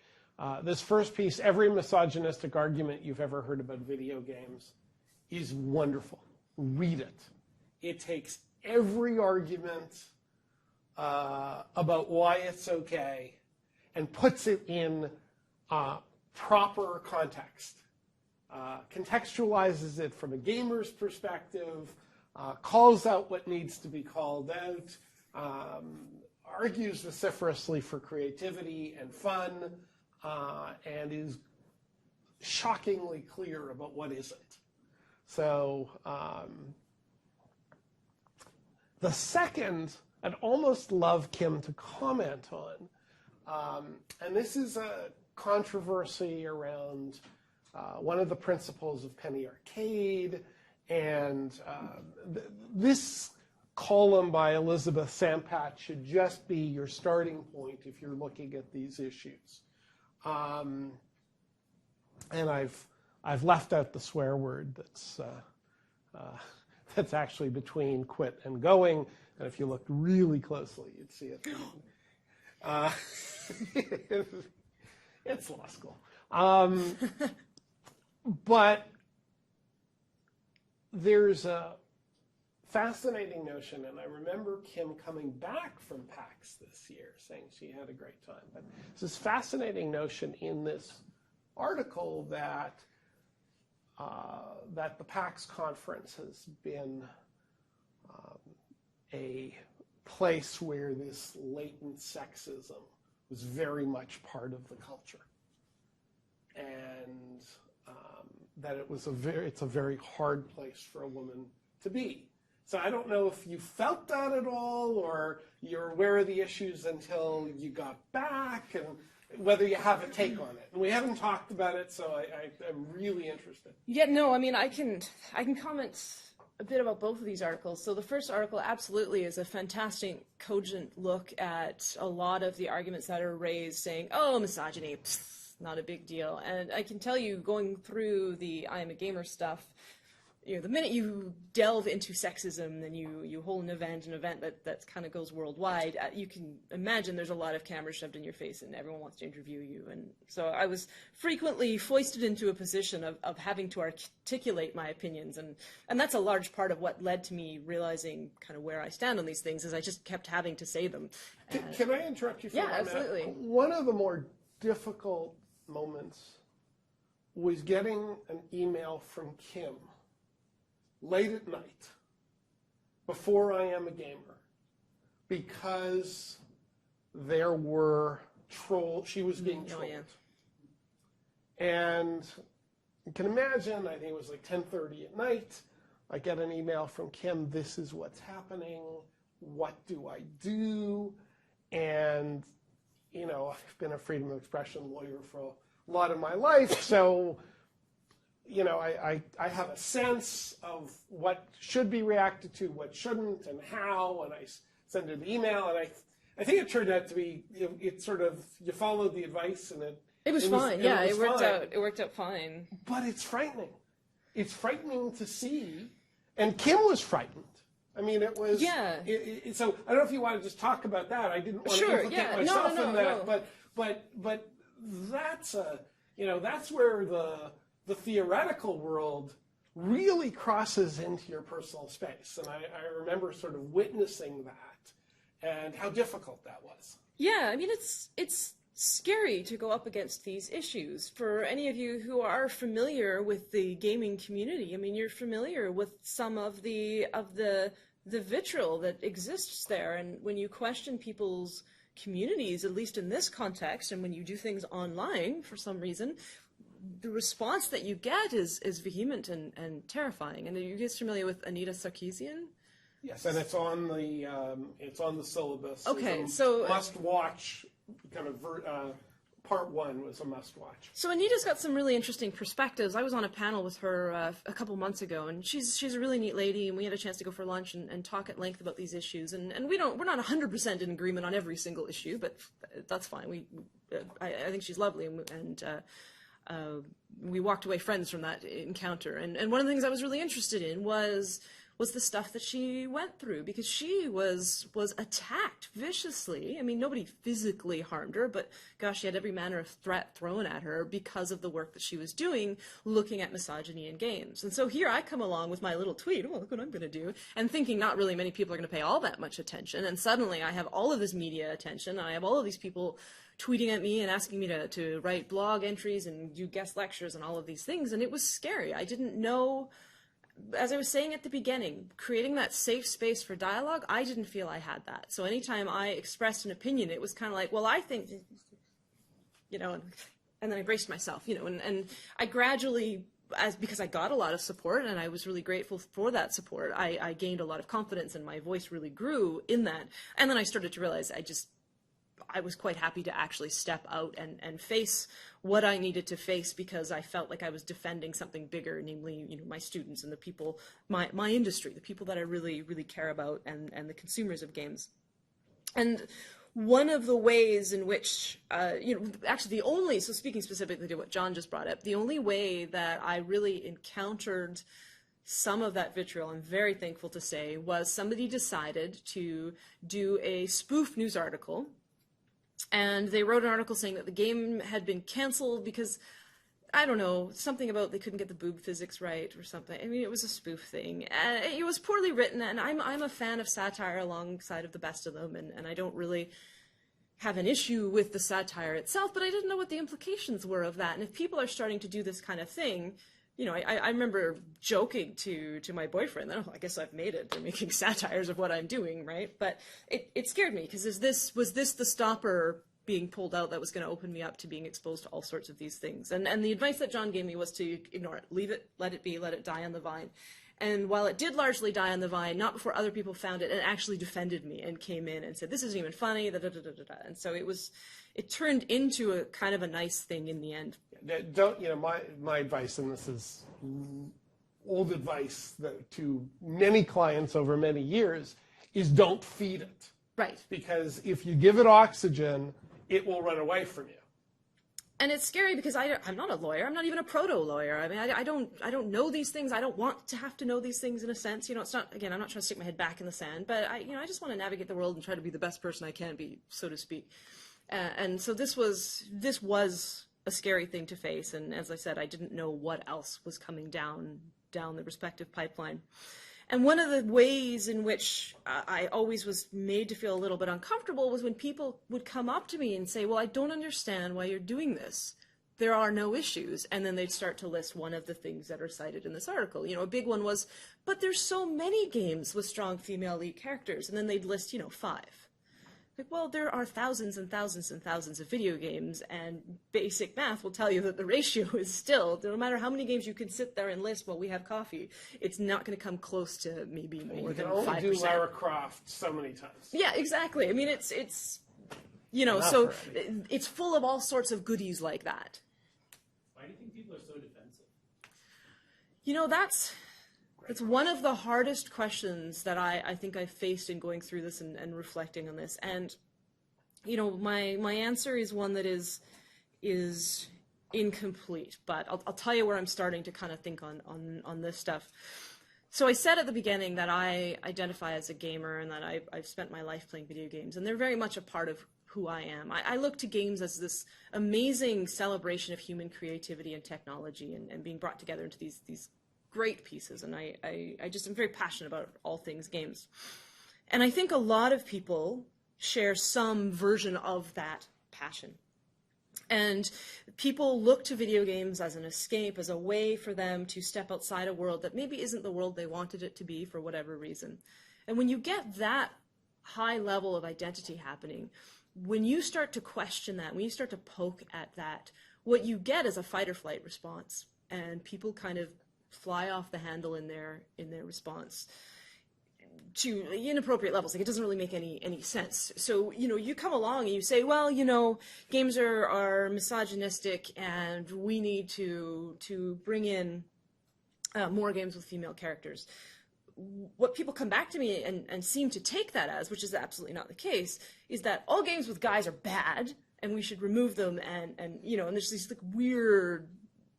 this first piece, every misogynistic argument you've ever heard about video games is wonderful. Read it. It takes every argument about why it's okay and puts it in proper context, contextualizes it from a gamer's perspective, calls out what needs to be called out, argues vociferously for creativity and fun, and is shockingly clear about what isn't. So the second, I'd almost love Kim to comment on, and this is a controversy around one of the principles of Penny Arcade, and this column by Elizabeth Sampat should just be your starting point if you're looking at these issues. And I've left out the swear word that's actually between quit and going, and if you looked really closely, you'd see it. It's law school. But there's a fascinating notion, and I remember Kim coming back from PAX this year saying she had a great time. But there's this fascinating notion in this article that the PAX conference has been a place where this latent sexism was very much part of the culture, and that it's a very hard place for a woman to be. So I don't know if you felt that at all, or you're aware of the issues until you got back, and whether you have a take on it. And we haven't talked about it, so I'm really interested. Yeah, no, I mean, I can comment a bit about both of these articles. So the first article absolutely is a fantastic, cogent look at a lot of the arguments that are raised saying, oh, misogyny, not a big deal. And I can tell you, going through the I Am a Gamer stuff, you know, the minute you delve into sexism and you hold an event that kind of goes worldwide, you can imagine there's a lot of cameras shoved in your face and everyone wants to interview you. And so I was frequently foisted into a position of having to articulate my opinions. And that's a large part of what led to me realizing kind of where I stand on these things, is I just kept having to say them. Can I interrupt you for Yeah, a minute? absolutely. One of the more difficult moments was getting an email from Kim late at night before I Am a Gamer, because there were she was being trolled. yeah. And you can imagine, I think it was like 10:30 at night, I get an email from Kim, this is what's happening, what do I do? And, you know, I've been a freedom of expression lawyer for a lot of my life, so you know, I have a sense of what should be reacted to, what shouldn't, and how, and I send an email, and I think it turned out to be, it sort of, you followed the advice, and it was fine. Yeah, it worked out fine. But it's frightening. It's frightening to see, and Kim was frightened. I mean, it was. Yeah. So I don't know if you want to just talk about that. I didn't want to implicate myself in that, but that's that's where the theoretical world really crosses into your personal space. And I remember sort of witnessing that and how difficult that was. Yeah, I mean, it's scary to go up against these issues. For any of you who are familiar with the gaming community, I mean, you're familiar with some of the vitriol that exists there. And when you question people's communities, at least in this context, and when you do things online for some reason, the response that you get is vehement and terrifying. And are you guys familiar with Anita Sarkeesian? Yes, and it's on the syllabus. Okay, so must watch. Kind of part one was a must watch. So Anita's got some really interesting perspectives. I was on a panel with her a couple months ago, and she's a really neat lady, and we had a chance to go for lunch and talk at length about these issues. And we're not 100% in agreement on every single issue, but that's fine. I think she's lovely, and we walked away friends from that encounter. And one of the things I was really interested in was the stuff that she went through, because she was attacked viciously. I mean, nobody physically harmed her, but gosh, she had every manner of threat thrown at her because of the work that she was doing, looking at misogyny in games. And so here I come along with my little tweet, oh, look what I'm going to do, and thinking not really many people are going to pay all that much attention. And suddenly I have all of this media attention, and I have all of these people tweeting at me and asking me to write blog entries and do guest lectures and all of these things. And it was scary. I didn't know. As I was saying at the beginning, creating that safe space for dialogue, I didn't feel I had that. So anytime I expressed an opinion, it was kind of like, well, I think, and then I braced myself, and I gradually, because I got a lot of support and I was really grateful for that support, I gained a lot of confidence and my voice really grew in that. And then I started to realize I was quite happy to actually step out and face what I needed to face, because I felt like I was defending something bigger, namely, my students and the people, my industry, the people that I really, really care about, and the consumers of games. And one of the ways in which, actually so speaking specifically to what John just brought up, the only way that I really encountered some of that vitriol, I'm very thankful to say, was somebody decided to do a spoof news article. And they wrote an article saying that the game had been canceled because, I don't know, something about they couldn't get the boob physics right or something. I mean, it was a spoof thing. And it was poorly written, and I'm a fan of satire alongside of the best of them, and I don't really have an issue with the satire itself, but I didn't know what the implications were of that. And if people are starting to do this kind of thing, I remember joking to my boyfriend that, I guess I've made it. They're making satires of what I'm doing, right? But it scared me, because was this the stopper being pulled out that was going to open me up to being exposed to all sorts of these things? And the advice that John gave me was to ignore it, leave it, let it be, let it die on the vine. And while it did largely die on the vine, not before other people found it and actually defended me and came in and said, this isn't even funny, And so it turned into a kind of a nice thing in the end. My advice, and this is old advice that to many clients over many years is don't feed it. Right. Because if you give it oxygen, it will run away from you. And it's scary because I'm not a lawyer. I'm not even a proto-lawyer. I mean, I don't know these things. I don't want to have to know these things in a sense. You know, it's not, again, I'm not trying to stick my head back in the sand, but I just want to navigate the world and try to be the best person I can be, so to speak. And so this was a scary thing to face. And as I said, I didn't know what else was coming down the respective pipeline. And one of the ways in which I always was made to feel a little bit uncomfortable was when people would come up to me and say, well, I don't understand why you're doing this. There are no issues. And then they'd start to list one of the things that are cited in this article. You know, a big one was, but there's so many games with strong female lead characters. And then they'd list, 5. Like, well, there are thousands and thousands and thousands of video games, and basic math will tell you that the ratio is still, no matter how many games you can sit there and list while we have coffee, it's not going to come close to maybe more than 5%. You can only do Lara Croft so many times. Yeah, exactly. I mean, it's Enough so already. it's full of all sorts of goodies like that. Why do you think people are so defensive? That's one of the hardest questions that I think I've faced in going through this and reflecting on this. And, my answer is one that is incomplete, but I'll tell you where I'm starting to kind of think on this stuff. So I said at the beginning that I identify as a gamer and that I've spent my life playing video games, and they're very much a part of who I am. I look to games as this amazing celebration of human creativity and technology and being brought together into these great pieces, and I just am very passionate about all things games. And I think a lot of people share some version of that passion. And people look to video games as an escape, as a way for them to step outside a world that maybe isn't the world they wanted it to be for whatever reason. And when you get that high level of identity happening, when you start to question that, when you start to poke at that, what you get is a fight or flight response. And people kind of fly off the handle in their response to inappropriate levels. Like, it doesn't really make any sense. So, you come along and you say, well, games are misogynistic and we need to bring in more games with female characters. What people come back to me and seem to take that as, which is absolutely not the case, is that all games with guys are bad and we should remove them and there's these like weird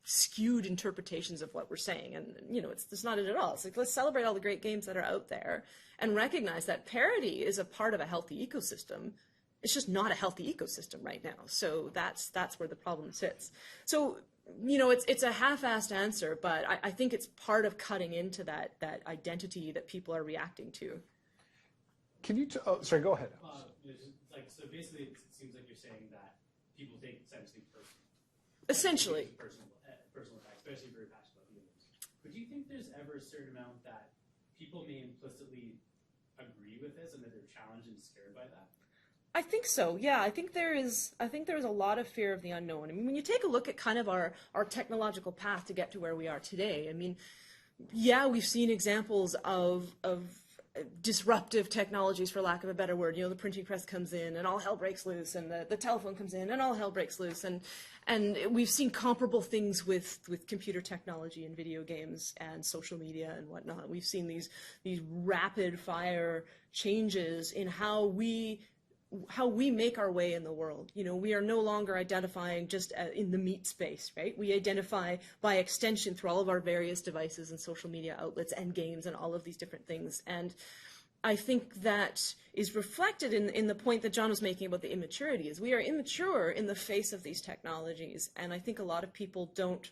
skewed interpretations of what we're saying, and it's not it at all. It's like, let's celebrate all the great games that are out there and recognize that parity is a part of a healthy ecosystem. It's just not a healthy ecosystem right now. So that's where the problem sits. So it's a half-assed answer, but I think it's part of cutting into that identity that people are reacting to. Can you? Sorry, go ahead. So basically, it seems like you're saying that people take essentially personal. Essentially. Personal attack, especially if you're passionate about video games. But do you think there's ever a certain amount that people may implicitly agree with this and that they're challenged and scared by that? I think so. Yeah, I think there is a lot of fear of the unknown. I mean, when you take a look at kind of our technological path to get to where we are today, I mean, yeah, we've seen examples of disruptive technologies, for lack of a better word. The printing press comes in and all hell breaks loose, and the telephone comes in and all hell breaks loose, and we've seen comparable things with computer technology and video games and social media and whatnot. We've seen these rapid fire changes in how we make our way in the world. We are no longer identifying just in the meat space, right? We identify by extension through all of our various devices and social media outlets and games and all of these different things. And I think that is reflected in the point that John was making about the immaturity, is we are immature in the face of these technologies. And I think a lot of people don't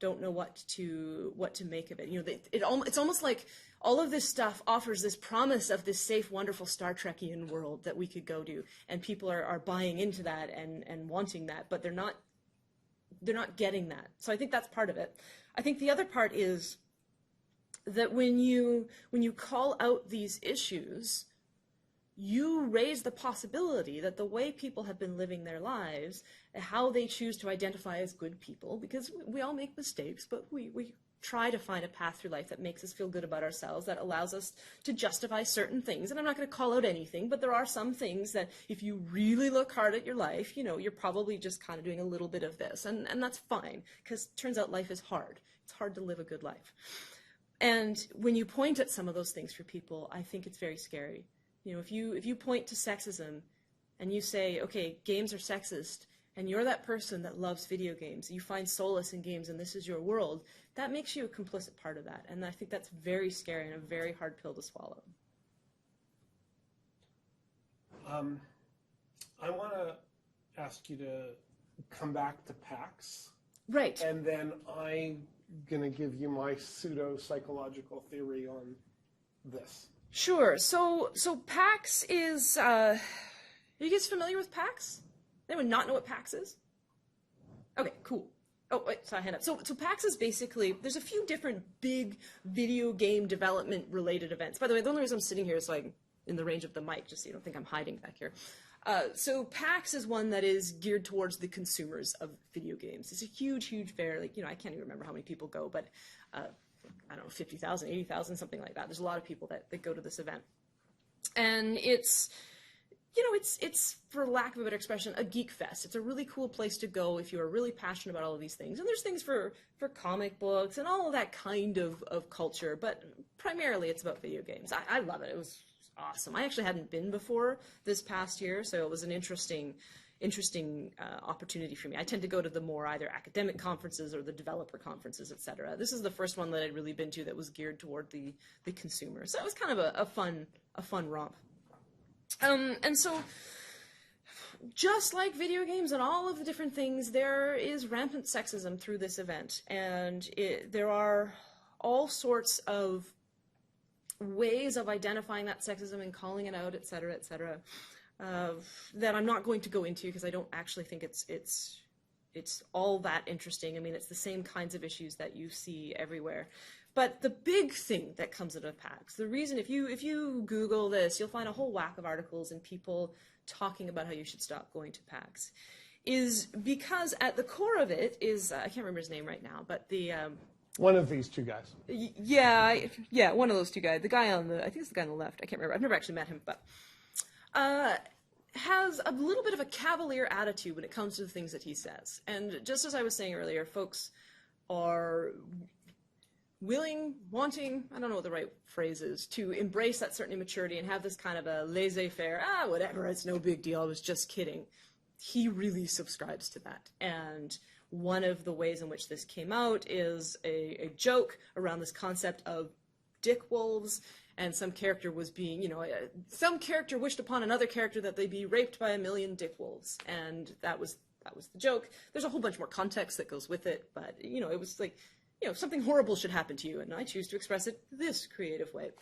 know what to make of it. It's almost like all of this stuff offers this promise of this safe, wonderful Star Trekian world that we could go to, and people are buying into that and wanting that, but they're not getting that. So I think that's part of it. I think the other part is that when you call out these issues, you raise the possibility that the way people have been living their lives, how they choose to identify as good people, because we all make mistakes, but we try to find a path through life that makes us feel good about ourselves, that allows us to justify certain things. And I'm not going to call out anything, but there are some things that if you really look hard at your life, you're probably just kind of doing a little bit of this. And that's fine, because it turns out life is hard. It's hard to live a good life. And when you point at some of those things for people, I think it's very scary. You know, if you point to sexism and you say, okay, games are sexist, and you're that person that loves video games, you find solace in games and this is your world, that makes you a complicit part of that. And I think that's very scary and a very hard pill to swallow. I want to ask you to come back to PAX. Right. And then I'm going to give you my pseudo-psychological theory on this. Sure. So PAX is, are you guys familiar with PAX? Anyone not know what PAX is? Okay, cool. Oh, wait, sorry, hand up. So PAX is basically, there's a few different big video game development related events. By the way, the only reason I'm sitting here is like in the range of the mic, just so you don't think I'm hiding back here. So PAX is one that is geared towards the consumers of video games. It's a huge, huge fair. Like, you know, I can't even remember how many people go, but I don't know, 50,000, 80,000, something like that. There's a lot of people that go to this event. And it's, you know, it's, for lack of a better expression, a geek fest. It's a really cool place to go if you are really passionate about all of these things. And there's things for comic books and all of that kind of culture, but primarily it's about video games. I love it. It was awesome. I actually hadn't been before this past year, so it was an interesting opportunity for me. I tend to go to the more either academic conferences or the developer conferences, etc. This is the first one that I'd really been to that was geared toward the consumer. So it was kind of a fun romp. And so, just like video games and all of the different things, there is rampant sexism through this event, and there are all sorts of ways of identifying that sexism and calling it out, et cetera, that I'm not going to go into because I don't actually think it's all that interesting. I mean, it's the same kinds of issues that you see everywhere. But the big thing that comes out of PAX, the reason, if you Google this, you'll find a whole whack of articles and people talking about how you should stop going to PAX, is because at the core of it is, I can't remember his name right now, but the... One of these two guys. Yeah, one of those two guys. The guy on the, I think it's the guy on the left, I can't remember. I've never actually met him, but has a little bit of a cavalier attitude when it comes to the things that he says. And just as I was saying earlier, folks are willing, wanting, I don't know what the right phrase is, to embrace that certain immaturity and have this kind of a laissez-faire, whatever, it's no big deal, I was just kidding. He really subscribes to that. And one of the ways in which this came out is a joke around this concept of dick wolves, and some character was being, some character wished upon another character that they be raped by 1,000,000 dick wolves, and that was the joke. There's a whole bunch more context that goes with it, but, it was like, something horrible should happen to you, and I choose to express it this creative way.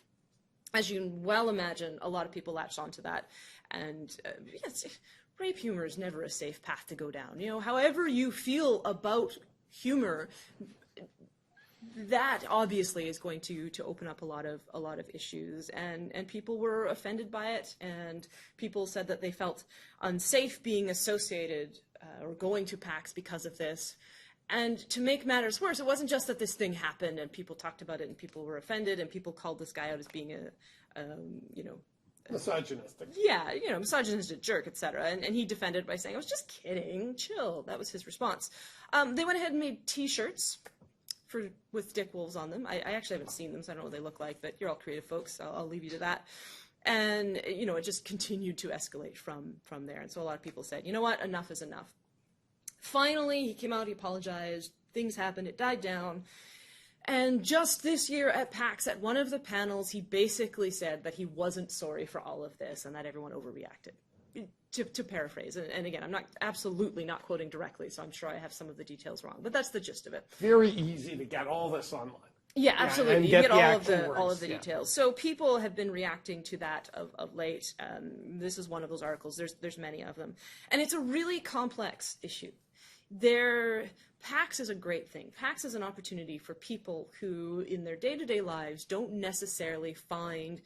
As you can well imagine, a lot of people latched onto that, and yes, rape humor is never a safe path to go down. However you feel about humor, that obviously is going to open up a lot of issues, and people were offended by it, and people said that they felt unsafe being associated or going to PAX because of this. And to make matters worse, it wasn't just that this thing happened and people talked about it and people were offended and people called this guy out as being misogynistic. Yeah, misogynistic jerk, etc. And he defended by saying, I was just kidding, chill. That was his response. They went ahead and made T-shirts with dick wolves on them. I actually haven't seen them, so I don't know what they look like, but you're all creative folks, so I'll leave you to that. And, it just continued to escalate from there. And so a lot of people said, you know what, enough is enough. Finally, he came out, he apologized, things happened, it died down. And just this year at PAX, at one of the panels, he basically said that he wasn't sorry for all of this and that everyone overreacted, to paraphrase. And again, I'm absolutely not quoting directly, so I'm sure I have some of the details wrong, but that's the gist of it. Very easy to get all this online. Yeah, absolutely. And you get get all of the yeah. details. So people have been reacting to that of late. This is one of those articles. There's many of them. And it's a really complex issue. PAX is a great thing. PAX is an opportunity for people who, in their day-to-day lives, don't necessarily find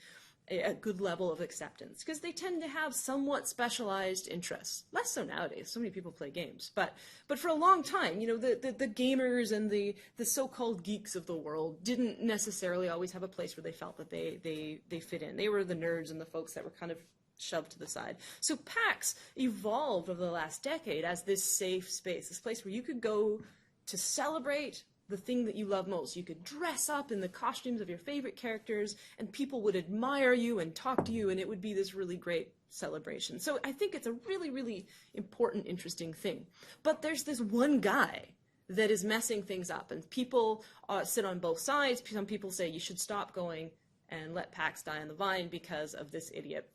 a good level of acceptance because they tend to have somewhat specialized interests. Less so nowadays. So many people play games. But for a long time, the gamers and the so-called geeks of the world didn't necessarily always have a place where they felt that they fit in. They were the nerds and the folks that were kind of shoved to the side. So PAX evolved over the last decade as this safe space, this place where you could go to celebrate the thing that you love most. You could dress up in the costumes of your favorite characters, and people would admire you and talk to you, and it would be this really great celebration. So I think it's a really, really important, interesting thing. But there's this one guy that is messing things up, and people sit on both sides. Some people say you should stop going and let PAX die on the vine because of this idiot.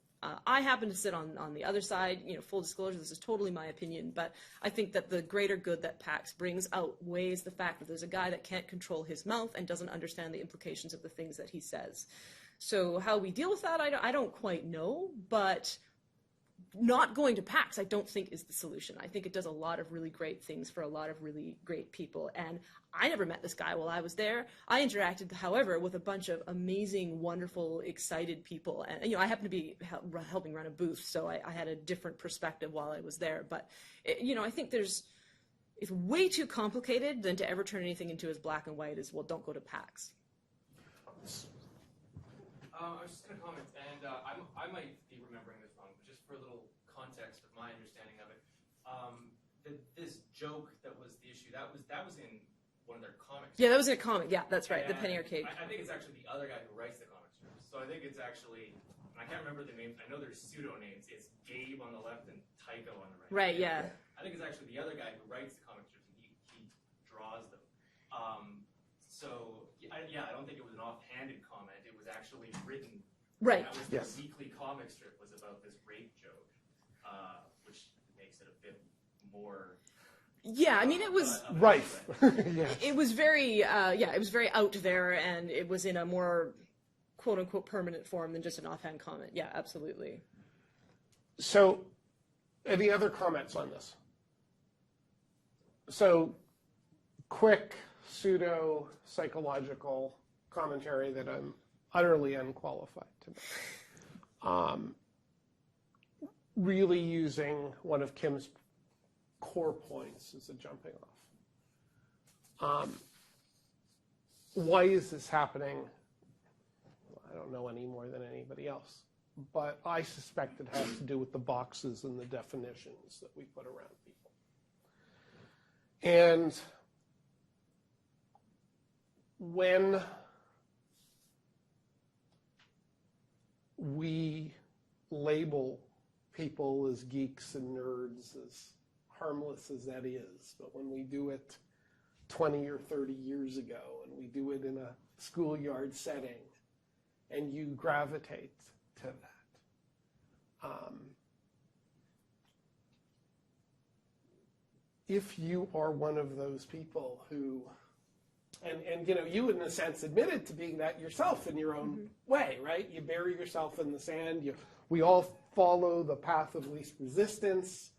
I happen to sit on the other side. Full disclosure, this is totally my opinion, but I think that the greater good that PAX brings outweighs the fact that there's a guy that can't control his mouth and doesn't understand the implications of the things that he says. So how we deal with that, I don't quite know, but not going to PAX, I don't think, is the solution. I think it does a lot of really great things for a lot of really great people. And I never met this guy while I was there. I interacted, however, with a bunch of amazing, wonderful, excited people. And, I happened to be helping run a booth, so I had a different perspective while I was there. But, I think it's way too complicated than to ever turn anything into as black and white as, well, don't go to PAX. I was just going to comment, and I might be remembering this wrong, but just for a little context of my understanding of it, this joke that was the issue, that was in one of their comics. Yeah, that was in a comic. Yeah, that's right, and the Penny Arcade. I think it's actually the other guy who writes the comic strips. So I think it's actually, I can't remember the names. I know there's pseudo names. It's Gabe on the left and Tycho on the right. Right, yeah. I think it's actually the other guy who writes the comic strips, and he draws them. I don't think it was an offhanded comment. It was actually written. Right. That was Yes. the weekly comic strip was about this rape joke, which makes it a bit more. Yeah, I mean, it was Right. Yes. it was very it was very out there, and it was in a more quote unquote permanent form than just an offhand comment. Yeah, absolutely. So, any other comments on this? So, quick pseudo-psychological commentary that I'm utterly unqualified to make. Really using one of Kim's core points as a jumping off. Why is this happening? I don't know any more than anybody else, but I suspect it has to do with the boxes and the definitions that we put around people. And when we label people as geeks and nerds, as harmless as that is, but when we do it 20 or 30 years ago, and we do it in a schoolyard setting, and you gravitate to that, if you are one of those people who, and you in a sense admitted to being that yourself in your own way, right? You bury yourself in the sand. We all follow the path of least resistance,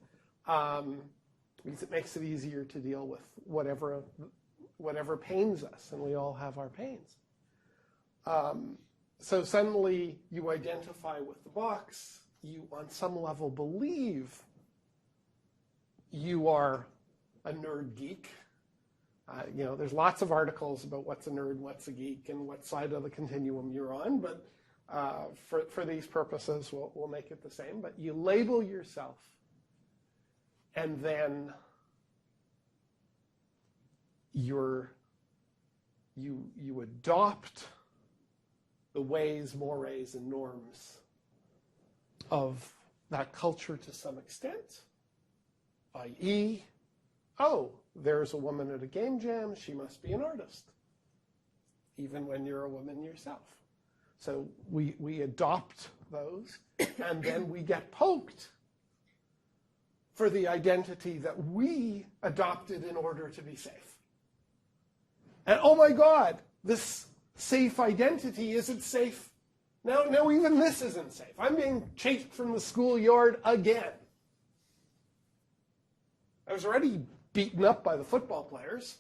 because it makes it easier to deal with whatever pains us, and we all have our pains. So suddenly you identify with the box. You, on some level, believe you are a nerd geek. There's lots of articles about what's a nerd, what's a geek, and what side of the continuum you're on. But for these purposes, we'll make it the same. But you label yourself, and then you adopt the ways, mores, and norms of that culture to some extent, i.e., oh, there's a woman at a game jam, she must be an artist, even when you're a woman yourself. So we adopt those, and then we get poked for the identity that we adopted in order to be safe. And oh my God, this safe identity isn't safe. No, even this isn't safe. I'm being chased from the schoolyard again. I was already beaten up by the football players.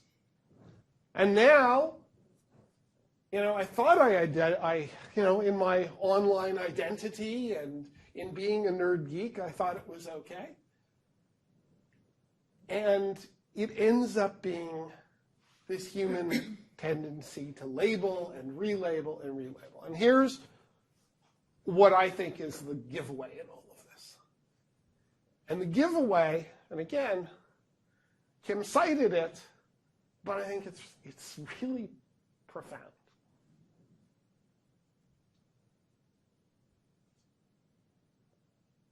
And now, I thought in my online identity and in being a nerd geek, I thought it was okay. And it ends up being this human tendency to label and relabel and relabel. And here's what I think is the giveaway in all of this. And the giveaway, and again, Kim cited it, but I think it's really profound.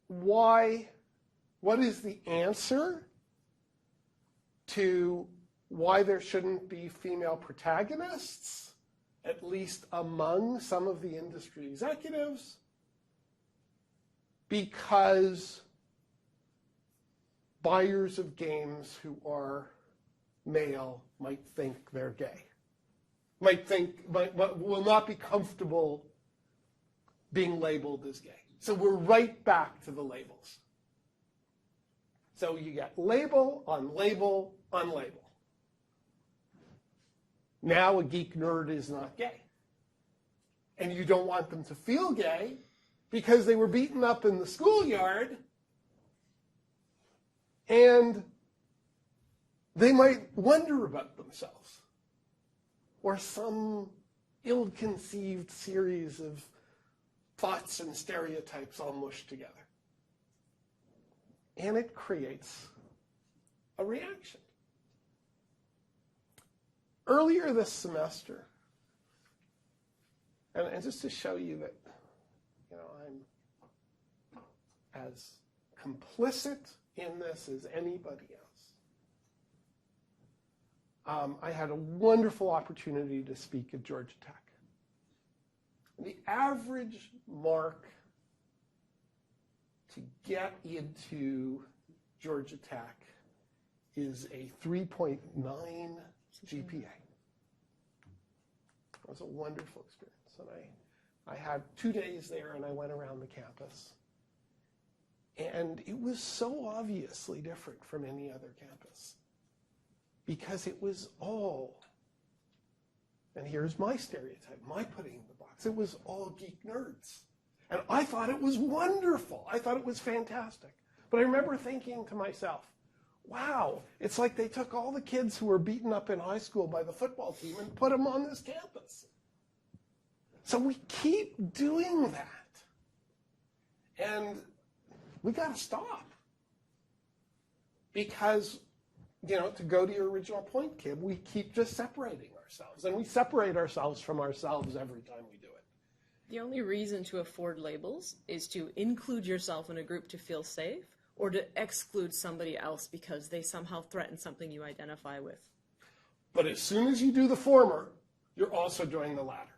Why? What is the answer to why there shouldn't be female protagonists, at least among some of the industry executives? Because buyers of games who are male might think they're gay, will not be comfortable being labeled as gay. So we're right back to the labels. So you get label on label on label. Now a geek nerd is not gay. And you don't want them to feel gay because they were beaten up in the schoolyard and they might wonder about themselves or some ill-conceived series of thoughts and stereotypes all mushed together. And it creates a reaction. Earlier this semester, and just to show you that, I'm as complicit in this as anybody else, I had a wonderful opportunity to speak at Georgia Tech. The average mark to get into Georgia Tech is a 3.9 GPA. It was a wonderful experience. And I had 2 days there and I went around the campus. And it was so obviously different from any other campus because it was all, and here's my stereotype, my putting in the box, it was all geek nerds. And I thought it was wonderful. I thought it was fantastic. But I remember thinking to myself, wow, it's like they took all the kids who were beaten up in high school by the football team and put them on this campus. So we keep doing that. And we got to stop. Because, to go to your original point, Kim, we keep just separating ourselves. And we separate ourselves from ourselves every time we do it. The only reason to afford labels is to include yourself in a group to feel safe or to exclude somebody else because they somehow threaten something you identify with. But as soon as you do the former, you're also doing the latter.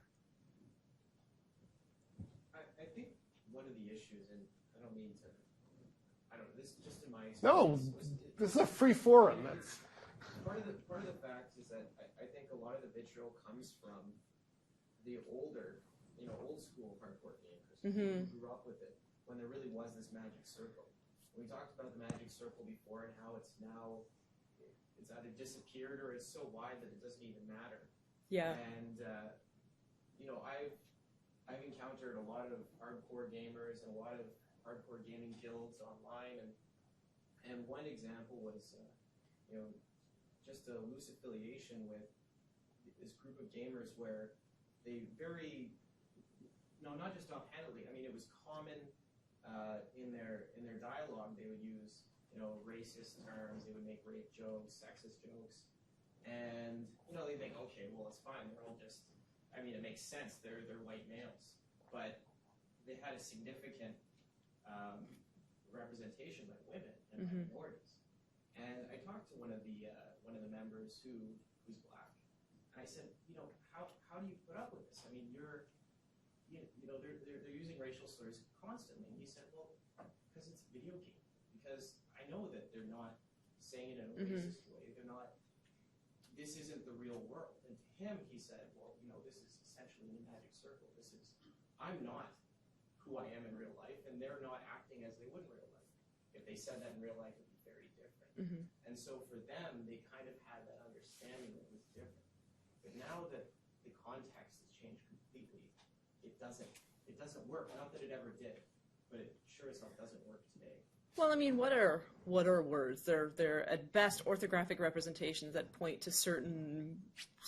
I think one of the issues, and I don't mean to, this just in my experience. No, this is a free forum. That's part of the fact is that I think a lot of the vitriol comes from the older, old school hardcore gamers who grew up with it when there really was this magic circle. We talked about the magic circle before and how it's now, it's either disappeared or it's so wide that it doesn't even matter. Yeah. And, I've encountered a lot of hardcore gamers and a lot of hardcore gaming guilds online. And one example was, just a loose affiliation with this group of gamers where they not just offhandedly, it was common in their dialogue, they would use, racist terms, they would make rape jokes, sexist jokes, and, they think, okay, well, it's fine, they're all just, it makes sense, they're white males, but they had a significant representation by women and minorities. And I talked to one of the members who's black, and I said, how do you put up with this? They're using racial slurs constantly. And he said, well, because it's a video game. Because I know that they're not saying it in a racist way. They're not, this isn't the real world. And to him, he said, well, this is essentially the magic circle. I'm not who I am in real life, and they're not acting as they would in real life. If they said that in real life, it would be very different. And so for them, they kind of had that understanding that it was different. But now that the context has changed completely, it doesn't work. Not that it ever did, but it sure as hell doesn't work today. Well, what are words? They're at best orthographic representations that point to certain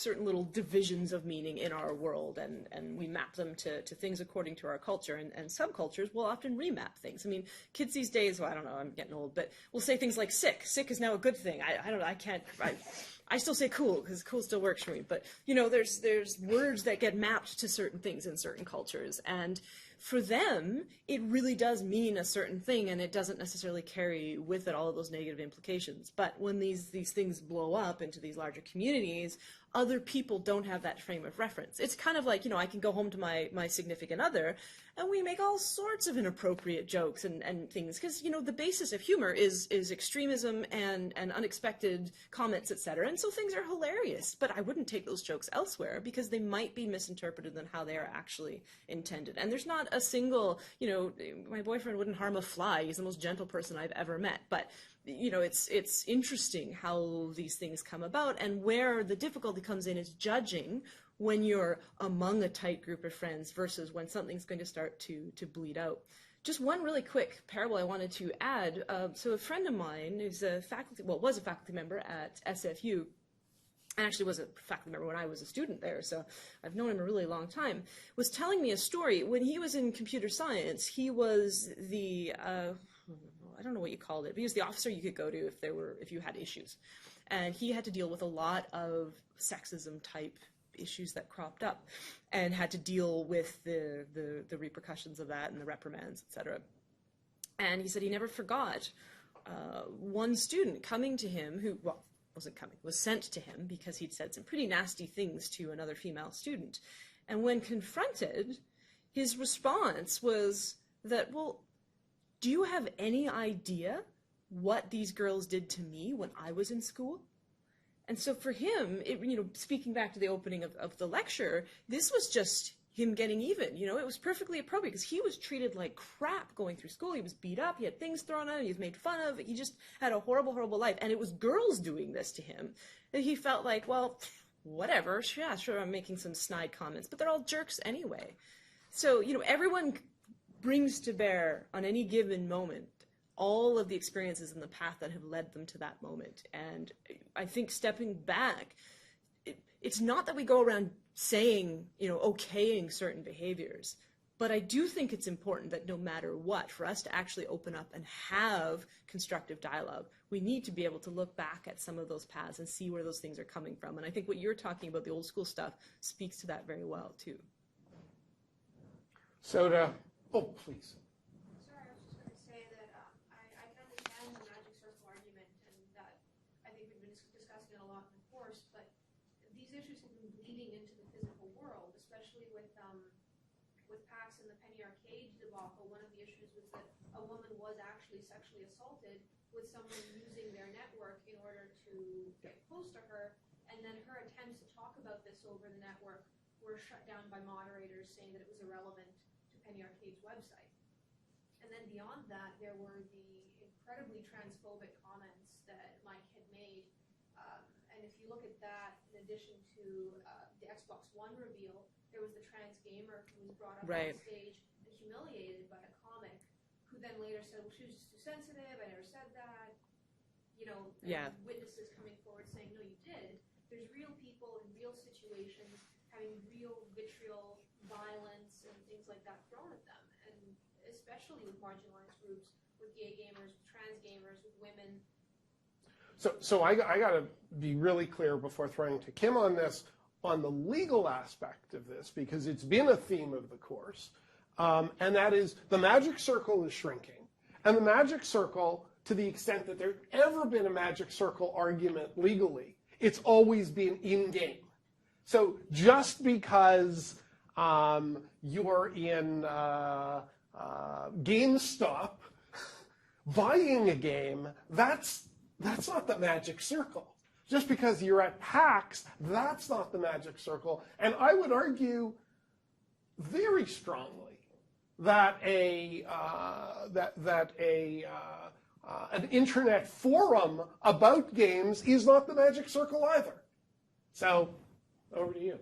little divisions of meaning in our world, and we map them to things according to our culture. And subcultures will often remap things. Kids these days, well, I don't know, I'm getting old, but will say things like sick. Sick is now a good thing. I still say cool because cool still works for me. But you know, there's words that get mapped to certain things in certain cultures, and for them, it really does mean a certain thing, and it doesn't necessarily carry with it all of those negative implications. But when these things blow up into these larger communities, other people don't have that frame of reference. It's kind of like, you know, I can go home to my significant other, and we make all sorts of inappropriate jokes and things, because, you know, the basis of humor is extremism and unexpected comments, etc. And so things are hilarious, but I wouldn't take those jokes elsewhere because they might be misinterpreted than how they are actually intended. And there's not a single, you know, my boyfriend wouldn't harm a fly. He's the most gentle person I've ever met. But you know, it's interesting how these things come about, and where the difficulty comes in is judging when you're among a tight group of friends versus when something's going to start to bleed out. Just one really quick parable I wanted to add. So a friend of mine who's was a faculty member at SFU, and actually was a faculty member when I was a student there, so I've known him a really long time, was telling me a story. When he was in computer science, he was the I don't know what you called it, but he was the officer you could go to if you had issues. And he had to deal with a lot of sexism type issues that cropped up, and had to deal with the repercussions of that and the reprimands, etc. And he said he never forgot one student coming to him who, well, was sent to him because he'd said some pretty nasty things to another female student. And when confronted, his response was that, well, do you have any idea what these girls did to me when I was in school? And so for him, you know, speaking back to the opening of the lecture, this was just him getting even. You know, it was perfectly appropriate because he was treated like crap going through school. He was beat up. He had things thrown at him. He was made fun of. He just had a horrible, horrible life. And it was girls doing this to him that he felt like, well, whatever. Yeah, sure, I'm making some snide comments, but they're all jerks anyway. So, you know, everyone brings to bear on any given moment all of the experiences in the path that have led them to that moment. And I think stepping back, it's not that we go around saying, you know, okaying certain behaviors, but I do think it's important that no matter what, for us to actually open up and have constructive dialogue, we need to be able to look back at some of those paths and see where those things are coming from. And I think what you're talking about, the old school stuff, speaks to that very well too. Oh, please. Sorry, I was just going to say that I can understand the magic circle argument, and that I think we've been discussing it a lot in the course, but these issues have been bleeding into the physical world, especially with PAX and the Penny Arcade debacle. One of the issues was that a woman was actually sexually assaulted with someone using their network in order to get close to her, and then her attempts to talk about this over the network were shut down by moderators saying that it was irrelevant to Penny Arcade's website. And then beyond that, there were the incredibly transphobic comments that Mike had made. And if you look at that, in addition to the Xbox One reveal, there was the trans gamer who was brought up on stage and humiliated by a comic, who then later said, well, she was just too sensitive, I never said that. You know, witnesses coming forward saying, no, you did. There's real people in real situations having real vitriol, violence, and things like that thrown at them. And especially with marginalized groups, with gay gamers, with trans gamers, with women. So I got to be really clear before throwing to Kim on this, on the legal aspect of this, because it's been a theme of the course, and that is the magic circle is shrinking. And the magic circle, to the extent that there's ever been a magic circle argument legally, it's always been in-game. So just because you're in GameStop buying a game, that's not the magic circle. Just because you're at PAX, that's not the magic circle. And I would argue very strongly that an internet forum about games is not the magic circle either. So over to you.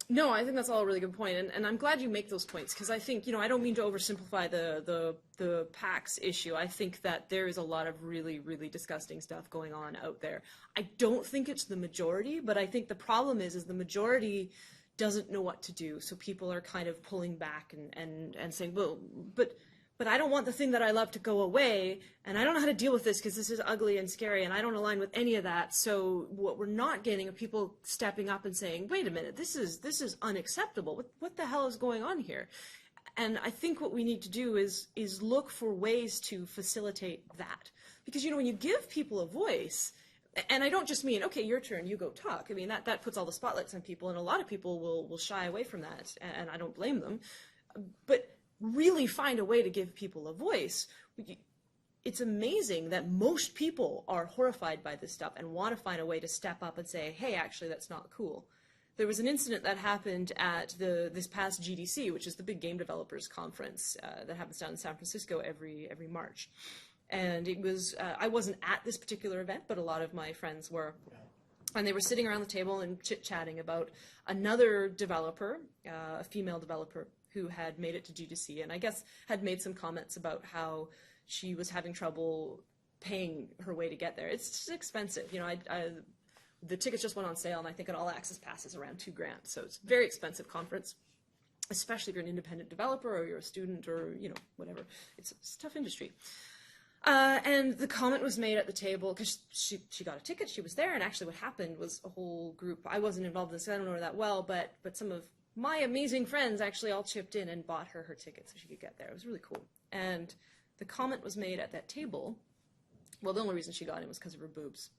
No, I think that's all a really good point, and I'm glad you make those points, because I think, you know, I don't mean to oversimplify the PAX issue. I think that there is a lot of really, really disgusting stuff going on out there. I don't think it's the majority, but I think the problem is the majority doesn't know what to do, so people are kind of pulling back and saying, well, but but I don't want the thing that I love to go away, and I don't know how to deal with this because this is ugly and scary, and I don't align with any of that. So what we're not getting are people stepping up and saying, wait a minute, this is unacceptable. What the hell is going on here? And I think what we need to do is look for ways to facilitate that. Because, when you give people a voice, and I don't just mean, okay, your turn, you go talk. I mean, that puts all the spotlights on people, and a lot of people will shy away from that, and I don't blame them. But really find a way to give people a voice. It's amazing that most people are horrified by this stuff and want to find a way to step up and say, hey, actually, that's not cool. There was an incident that happened at this past GDC, which is the big game developers conference that happens down in San Francisco every March. And it was, I wasn't at this particular event, but a lot of my friends were. And they were sitting around the table and chit-chatting about another developer, a female developer, who had made it to GDC, and I guess had made some comments about how she was having trouble paying her way to get there. It's just expensive. The tickets just went on sale, and I think an all-access pass is around $2,000. So it's a very expensive conference, especially if you're an independent developer or you're a student or, whatever. It's a tough industry. And the comment was made at the table, because she got a ticket, she was there, and actually what happened was a whole group, I wasn't involved in this, I don't know her that well, but some of my amazing friends actually all chipped in and bought her ticket so she could get there. It was really cool. And the comment was made at that table, well, the only reason she got in was because of her boobs.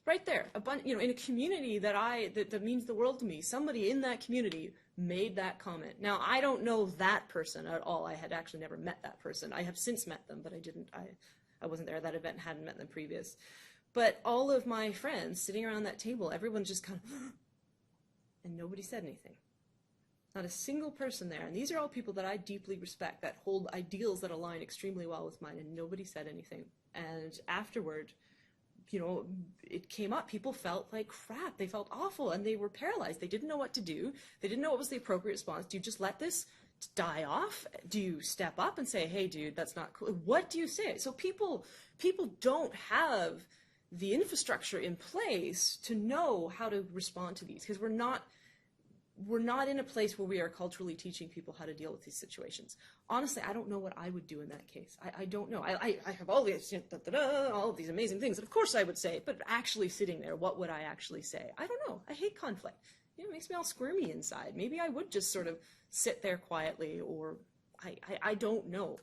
Right there, in a community that means the world to me, somebody in that community made that comment. Now, I don't know that person at all. I had actually never met that person. I have since met them, but I wasn't there at that event and hadn't met them previous. But all of my friends sitting around that table, everyone just kind of, and nobody said anything. Not a single person there. And these are all people that I deeply respect, that hold ideals that align extremely well with mine, and nobody said anything. And afterward, it came up. People felt like crap. They felt awful, and they were paralyzed. They didn't know what to do. They didn't know what was the appropriate response. Do you just let this die off? Do you step up and say, hey, dude, that's not cool? What do you say? So people don't have the infrastructure in place to know how to respond to these, because we're not in a place where we are culturally teaching people how to deal with these situations. Honestly, I don't know what I would do in that case. I don't know. I have all these, all of these amazing things that of course I would say, but actually sitting there, what would I actually say? I don't know. I hate conflict. It makes me all squirmy inside. Maybe I would just sort of sit there quietly, or I don't know.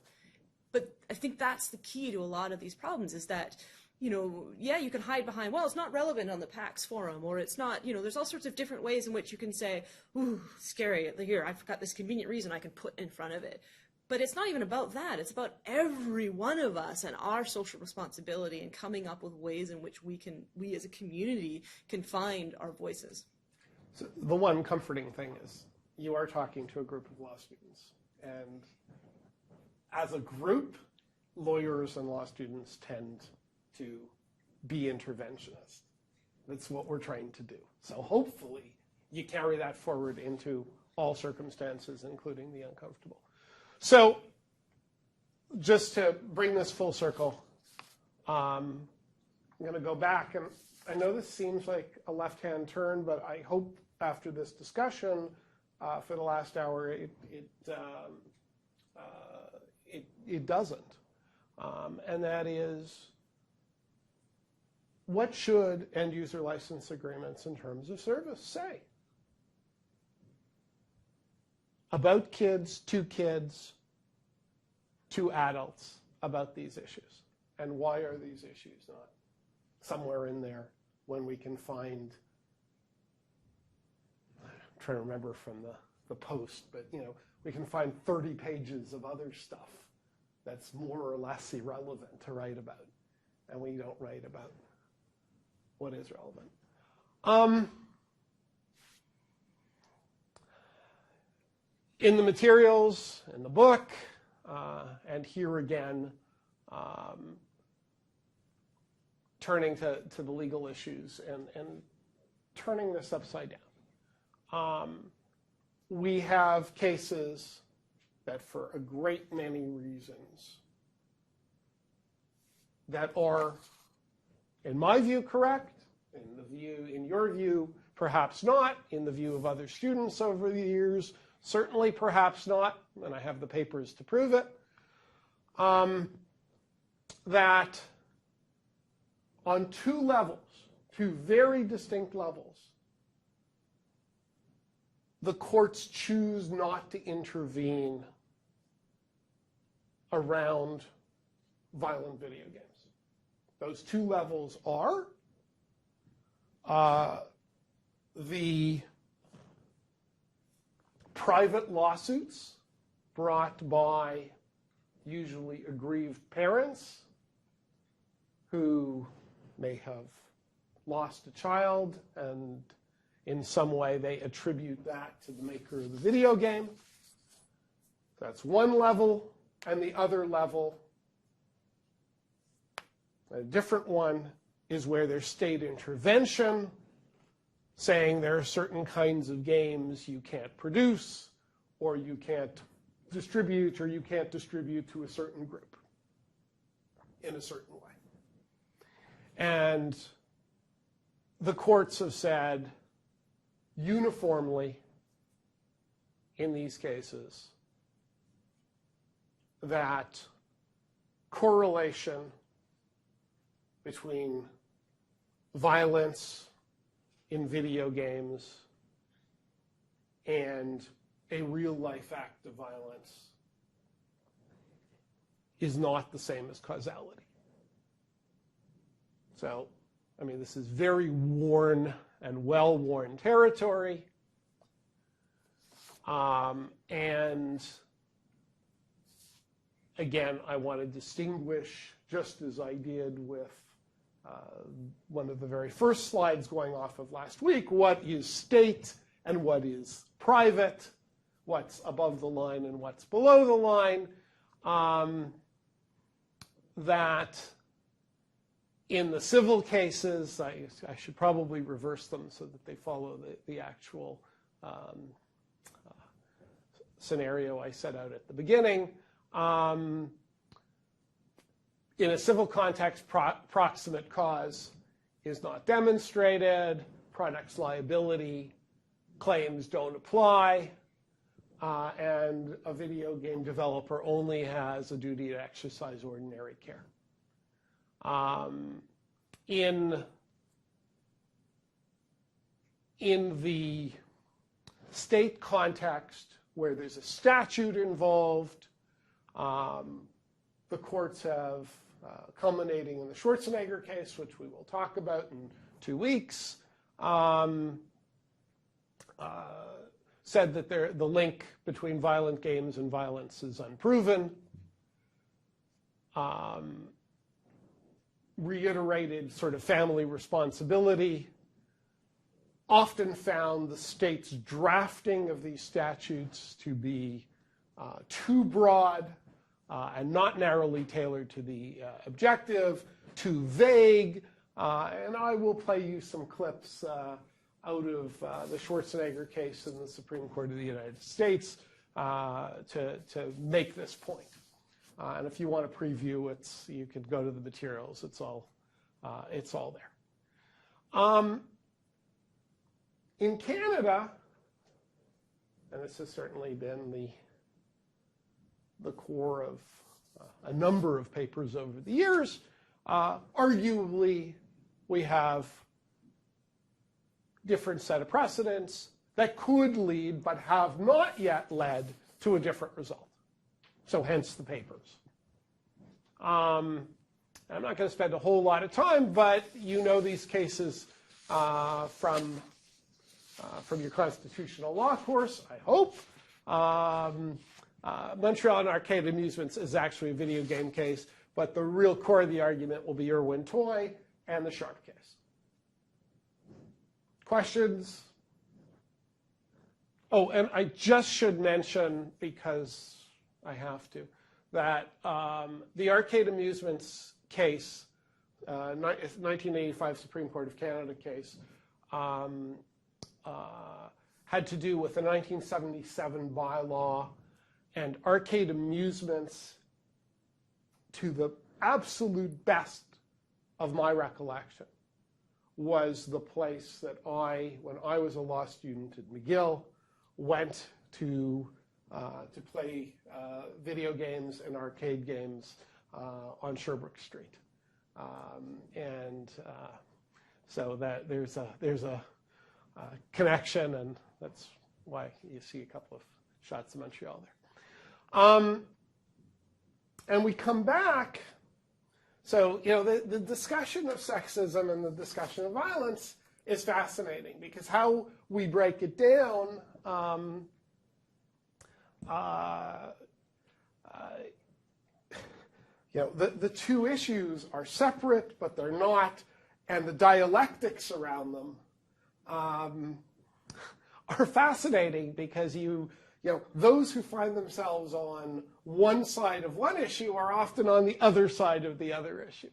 But I think that's the key to a lot of these problems, is that you can hide behind, well, it's not relevant on the PAX forum, or it's not, there's all sorts of different ways in which you can say, ooh, scary, here, I've got this convenient reason I can put in front of it. But it's not even about that. It's about every one of us and our social responsibility and coming up with ways in which we as a community can find our voices. So the one comforting thing is you are talking to a group of law students. And as a group, lawyers and law students tend to be interventionists. That's what we're trying to do. So hopefully you carry that forward into all circumstances, including the uncomfortable. So just to bring this full circle, I'm going to go back, and I know this seems like a left-hand turn, but I hope after this discussion for the last hour it doesn't. And that is, what should end-user license agreements in terms of service say about kids, to adults about these issues? And why are these issues not somewhere in there when we can find, I'm trying to remember from the post, but we can find 30 pages of other stuff that's more or less irrelevant to write about, and we don't write about what is relevant. In the materials, in the book, and here again, turning to the legal issues and turning this upside down. We have cases that for a great many reasons that are, in my view, correct, in your view, perhaps not, in the view of other students over the years, certainly perhaps not, and I have the papers to prove it, that on two levels, two very distinct levels, the courts choose not to intervene around violent video games. Those two levels are the private lawsuits brought by usually aggrieved parents who may have lost a child, and in some way they attribute that to the maker of the video game. That's one level, and the other level, a different one, is where there's state intervention, saying there are certain kinds of games you can't produce, or you can't distribute, or you can't distribute to a certain group in a certain way. And the courts have said uniformly in these cases that correlation between violence in video games and a real-life act of violence is not the same as causality. So, I mean, this is very worn and well-worn territory. And again, I want to distinguish, just as I did with one of the very first slides going off of last week, what is state and what is private, what's above the line and what's below the line. That in the civil cases, I should probably reverse them so that they follow the actual scenario I set out at the beginning. In a civil context, proximate cause is not demonstrated. Products liability claims don't apply. And a video game developer only has a duty to exercise ordinary care. In the state context, where there's a statute involved, the courts have, culminating in the Schwarzenegger case, which we will talk about in 2 weeks, said that the link between violent games and violence is unproven. Reiterated sort of family responsibility, often found the state's drafting of these statutes to be too broad and not narrowly tailored to the objective, too vague. And I will play you some clips out of the Schwarzenegger case in the Supreme Court of the United States to make this point. And if you want to preview, you can go to the materials. It's all there. In Canada, and this has certainly been the core of a number of papers over the years, arguably we have different set of precedents that could lead but have not yet led to a different result. So hence the papers. I'm not going to spend a whole lot of time, but you know these cases from your constitutional law course, I hope. Montreal and Arcade Amusements is actually a video game case, but the real core of the argument will be Irwin Toy and the Sharp case. Questions? Oh, and I just should mention, because I have to, that the Arcade Amusements case, 1985 Supreme Court of Canada case, had to do with the 1977 bylaw, and Arcade Amusements, to the absolute best of my recollection, was the place that when I was a law student at McGill, went to play video games and arcade games on Sherbrooke Street. So that there's a connection, and that's why you see a couple of shots of Montreal there. And we come back, so the discussion of sexism and the discussion of violence is fascinating, because how we break it down, the two issues are separate, but they're not, and the dialectics around them are fascinating, because those who find themselves on one side of one issue are often on the other side of the other issue.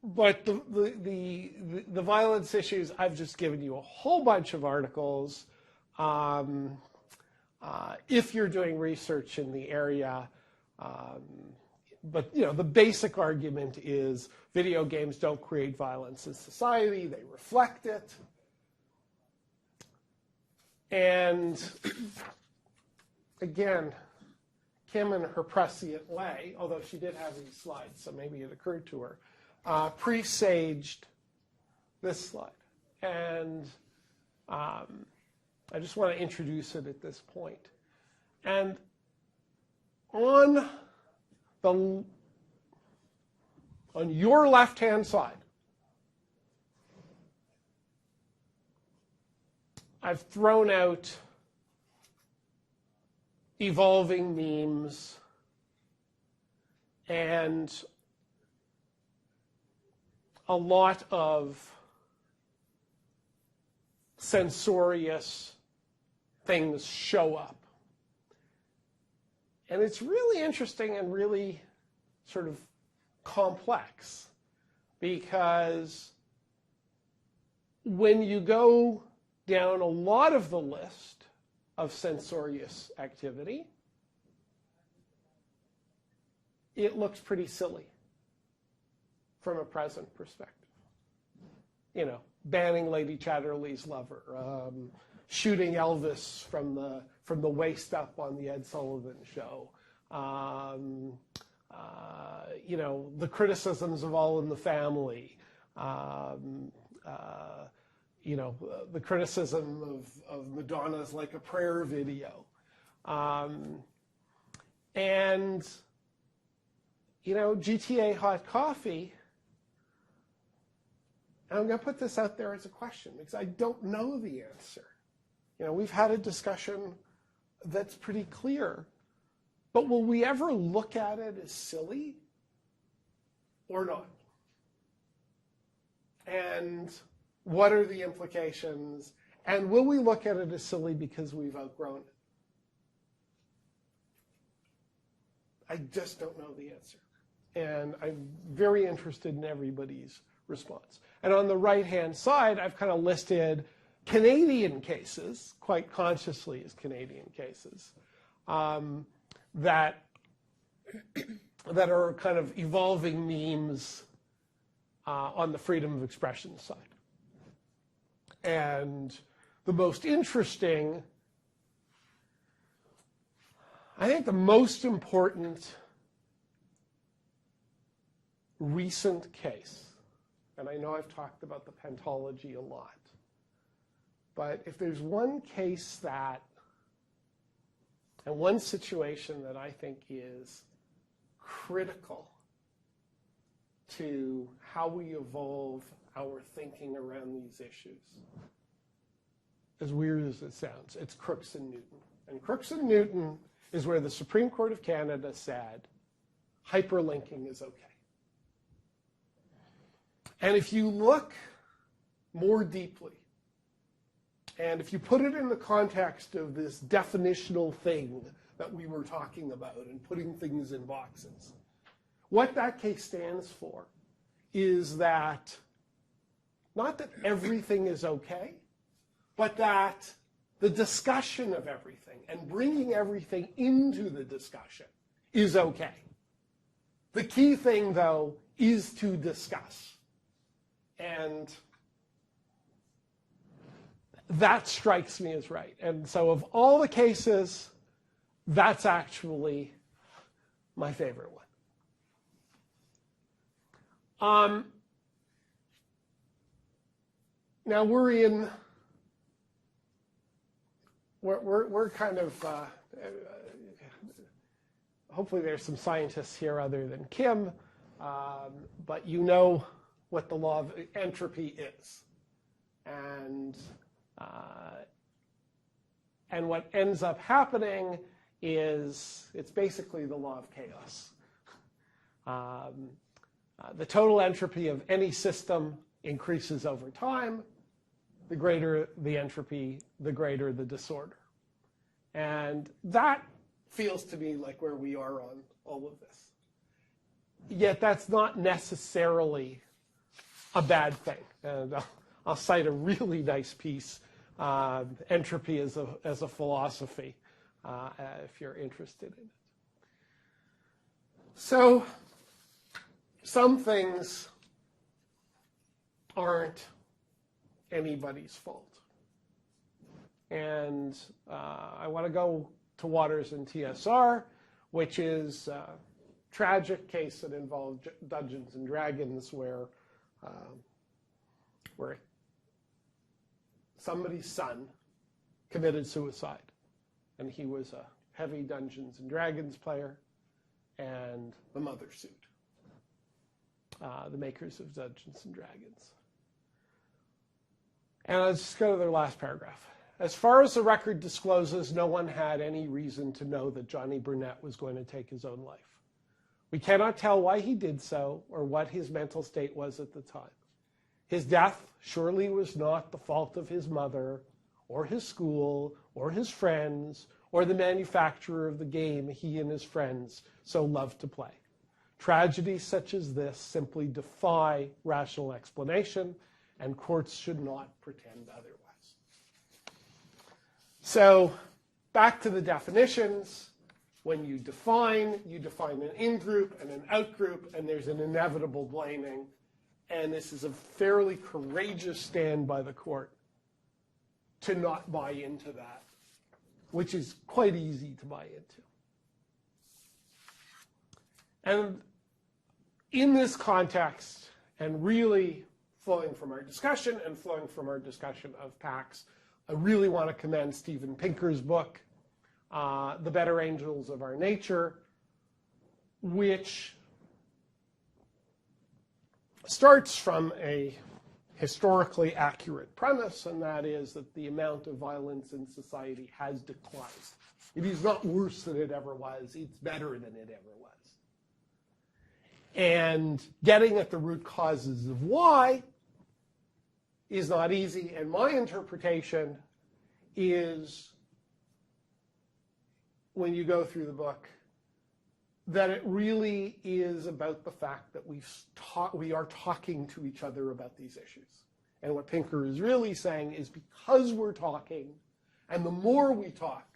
But the violence issues, I've just given you a whole bunch of articles. If you're doing research in the area, but the basic argument is video games don't create violence in society, they reflect it. And again, Kim in her prescient way, although she did have these slides, so maybe it occurred to her, presaged this slide. And I just want to introduce it at this point. And on your left-hand side, I've thrown out evolving memes and a lot of censorious things show up. And it's really interesting and really sort of complex, because when you go down a lot of the list of censorious activity, it looks pretty silly from a present perspective. Banning Lady Chatterley's lover, shooting Elvis from the waist up on the Ed Sullivan Show, the criticisms of All in the Family, the criticism of Madonna's Like a Prayer video. GTA hot coffee, and I'm going to put this out there as a question, because I don't know the answer. We've had a discussion that's pretty clear, but will we ever look at it as silly or not? And what are the implications? And will we look at it as silly because we've outgrown it? I just don't know the answer. And I'm very interested in everybody's response. And on the right-hand side, I've kind of listed Canadian cases, quite consciously as Canadian cases, that are kind of evolving memes on the freedom of expression side. And the most interesting, I think the most important recent case, and I know I've talked about the pentology a lot, but if there's one case and one situation that I think is critical to how we evolve our thinking around these issues, as weird as it sounds, it's Crooks and Newton. And Crooks and Newton is where the Supreme Court of Canada said hyperlinking is okay. And if you look more deeply, and if you put it in the context of this definitional thing that we were talking about and putting things in boxes, what that case stands for is that, not that everything is okay, but that the discussion of everything and bringing everything into the discussion is okay. The key thing, though, is to discuss. And that strikes me as right. And so of all the cases, that's actually my favorite one. Now we're kind of, hopefully there's some scientists here other than Kim, but you know what the law of entropy is. And what ends up happening is it's basically the law of chaos. The total entropy of any system increases over time. The greater the entropy, the greater the disorder. And that feels to me like where we are on all of this. Yet that's not necessarily a bad thing. And I'll cite a really nice piece, Entropy as a Philosophy, if you're interested in it. So some things aren't anybody's fault. And I want to go to Waters and TSR, which is a tragic case that involved Dungeons and Dragons where somebody's son committed suicide. And he was a heavy Dungeons and Dragons player, and the mother sued the makers of Dungeons and Dragons. And let's just go to their last paragraph. As far as the record discloses, no one had any reason to know that Johnny Burnett was going to take his own life. We cannot tell why he did so or what his mental state was at the time. His death surely was not the fault of his mother or his school or his friends or the manufacturer of the game he and his friends so loved to play. Tragedies such as this simply defy rational explanation, and courts should not pretend otherwise. So back to the definitions. When you define an in-group and an out-group, and there's an inevitable blaming. And this is a fairly courageous stand by the court to not buy into that, which is quite easy to buy into. And in this context, and really flowing from our discussion and flowing from our discussion of PACS, I really want to commend Steven Pinker's book, The Better Angels of Our Nature, which starts from a historically accurate premise, and that is that the amount of violence in society has declined. It is not worse than it ever was. It's better than it ever was. And getting at the root causes of why is not easy. And my interpretation is, when you go through the book, that it really is about the fact that we are talking to each other about these issues. And what Pinker is really saying is because we're talking, and the more we talk,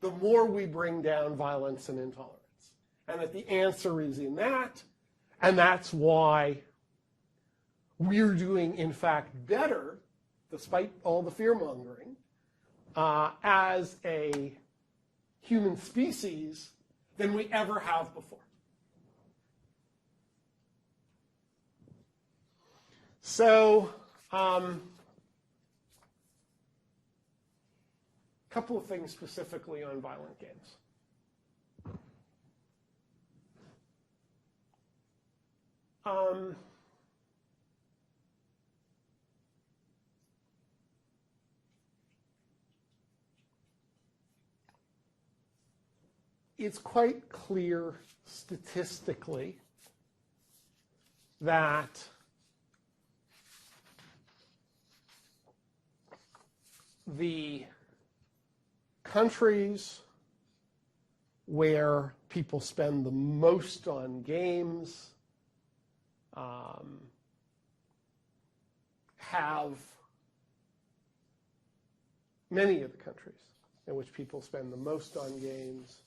the more we bring down violence and intolerance. And that the answer is in that, and that's why we're doing, in fact, better, despite all the fear-mongering, as a human species than we ever have before. So, a couple of things specifically on violent games. It's quite clear statistically that the countries where people spend the most on games have many of the countries in which people spend the most on games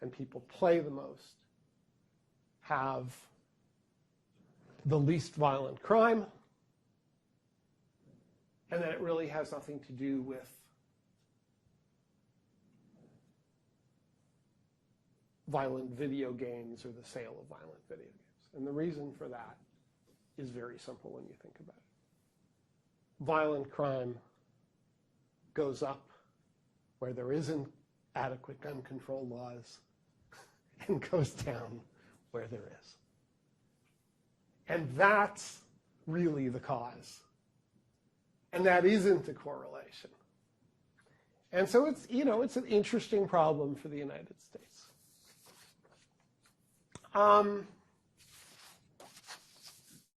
and people play the most have the least violent crime and that it really has nothing to do with violent video games or the sale of violent video games. And the reason for that is very simple when you think about it. Violent crime goes up where there isn't adequate gun control laws and goes down where there is. And that's really the cause. And that isn't a correlation. And so it's, you know, it's an interesting problem for the United States.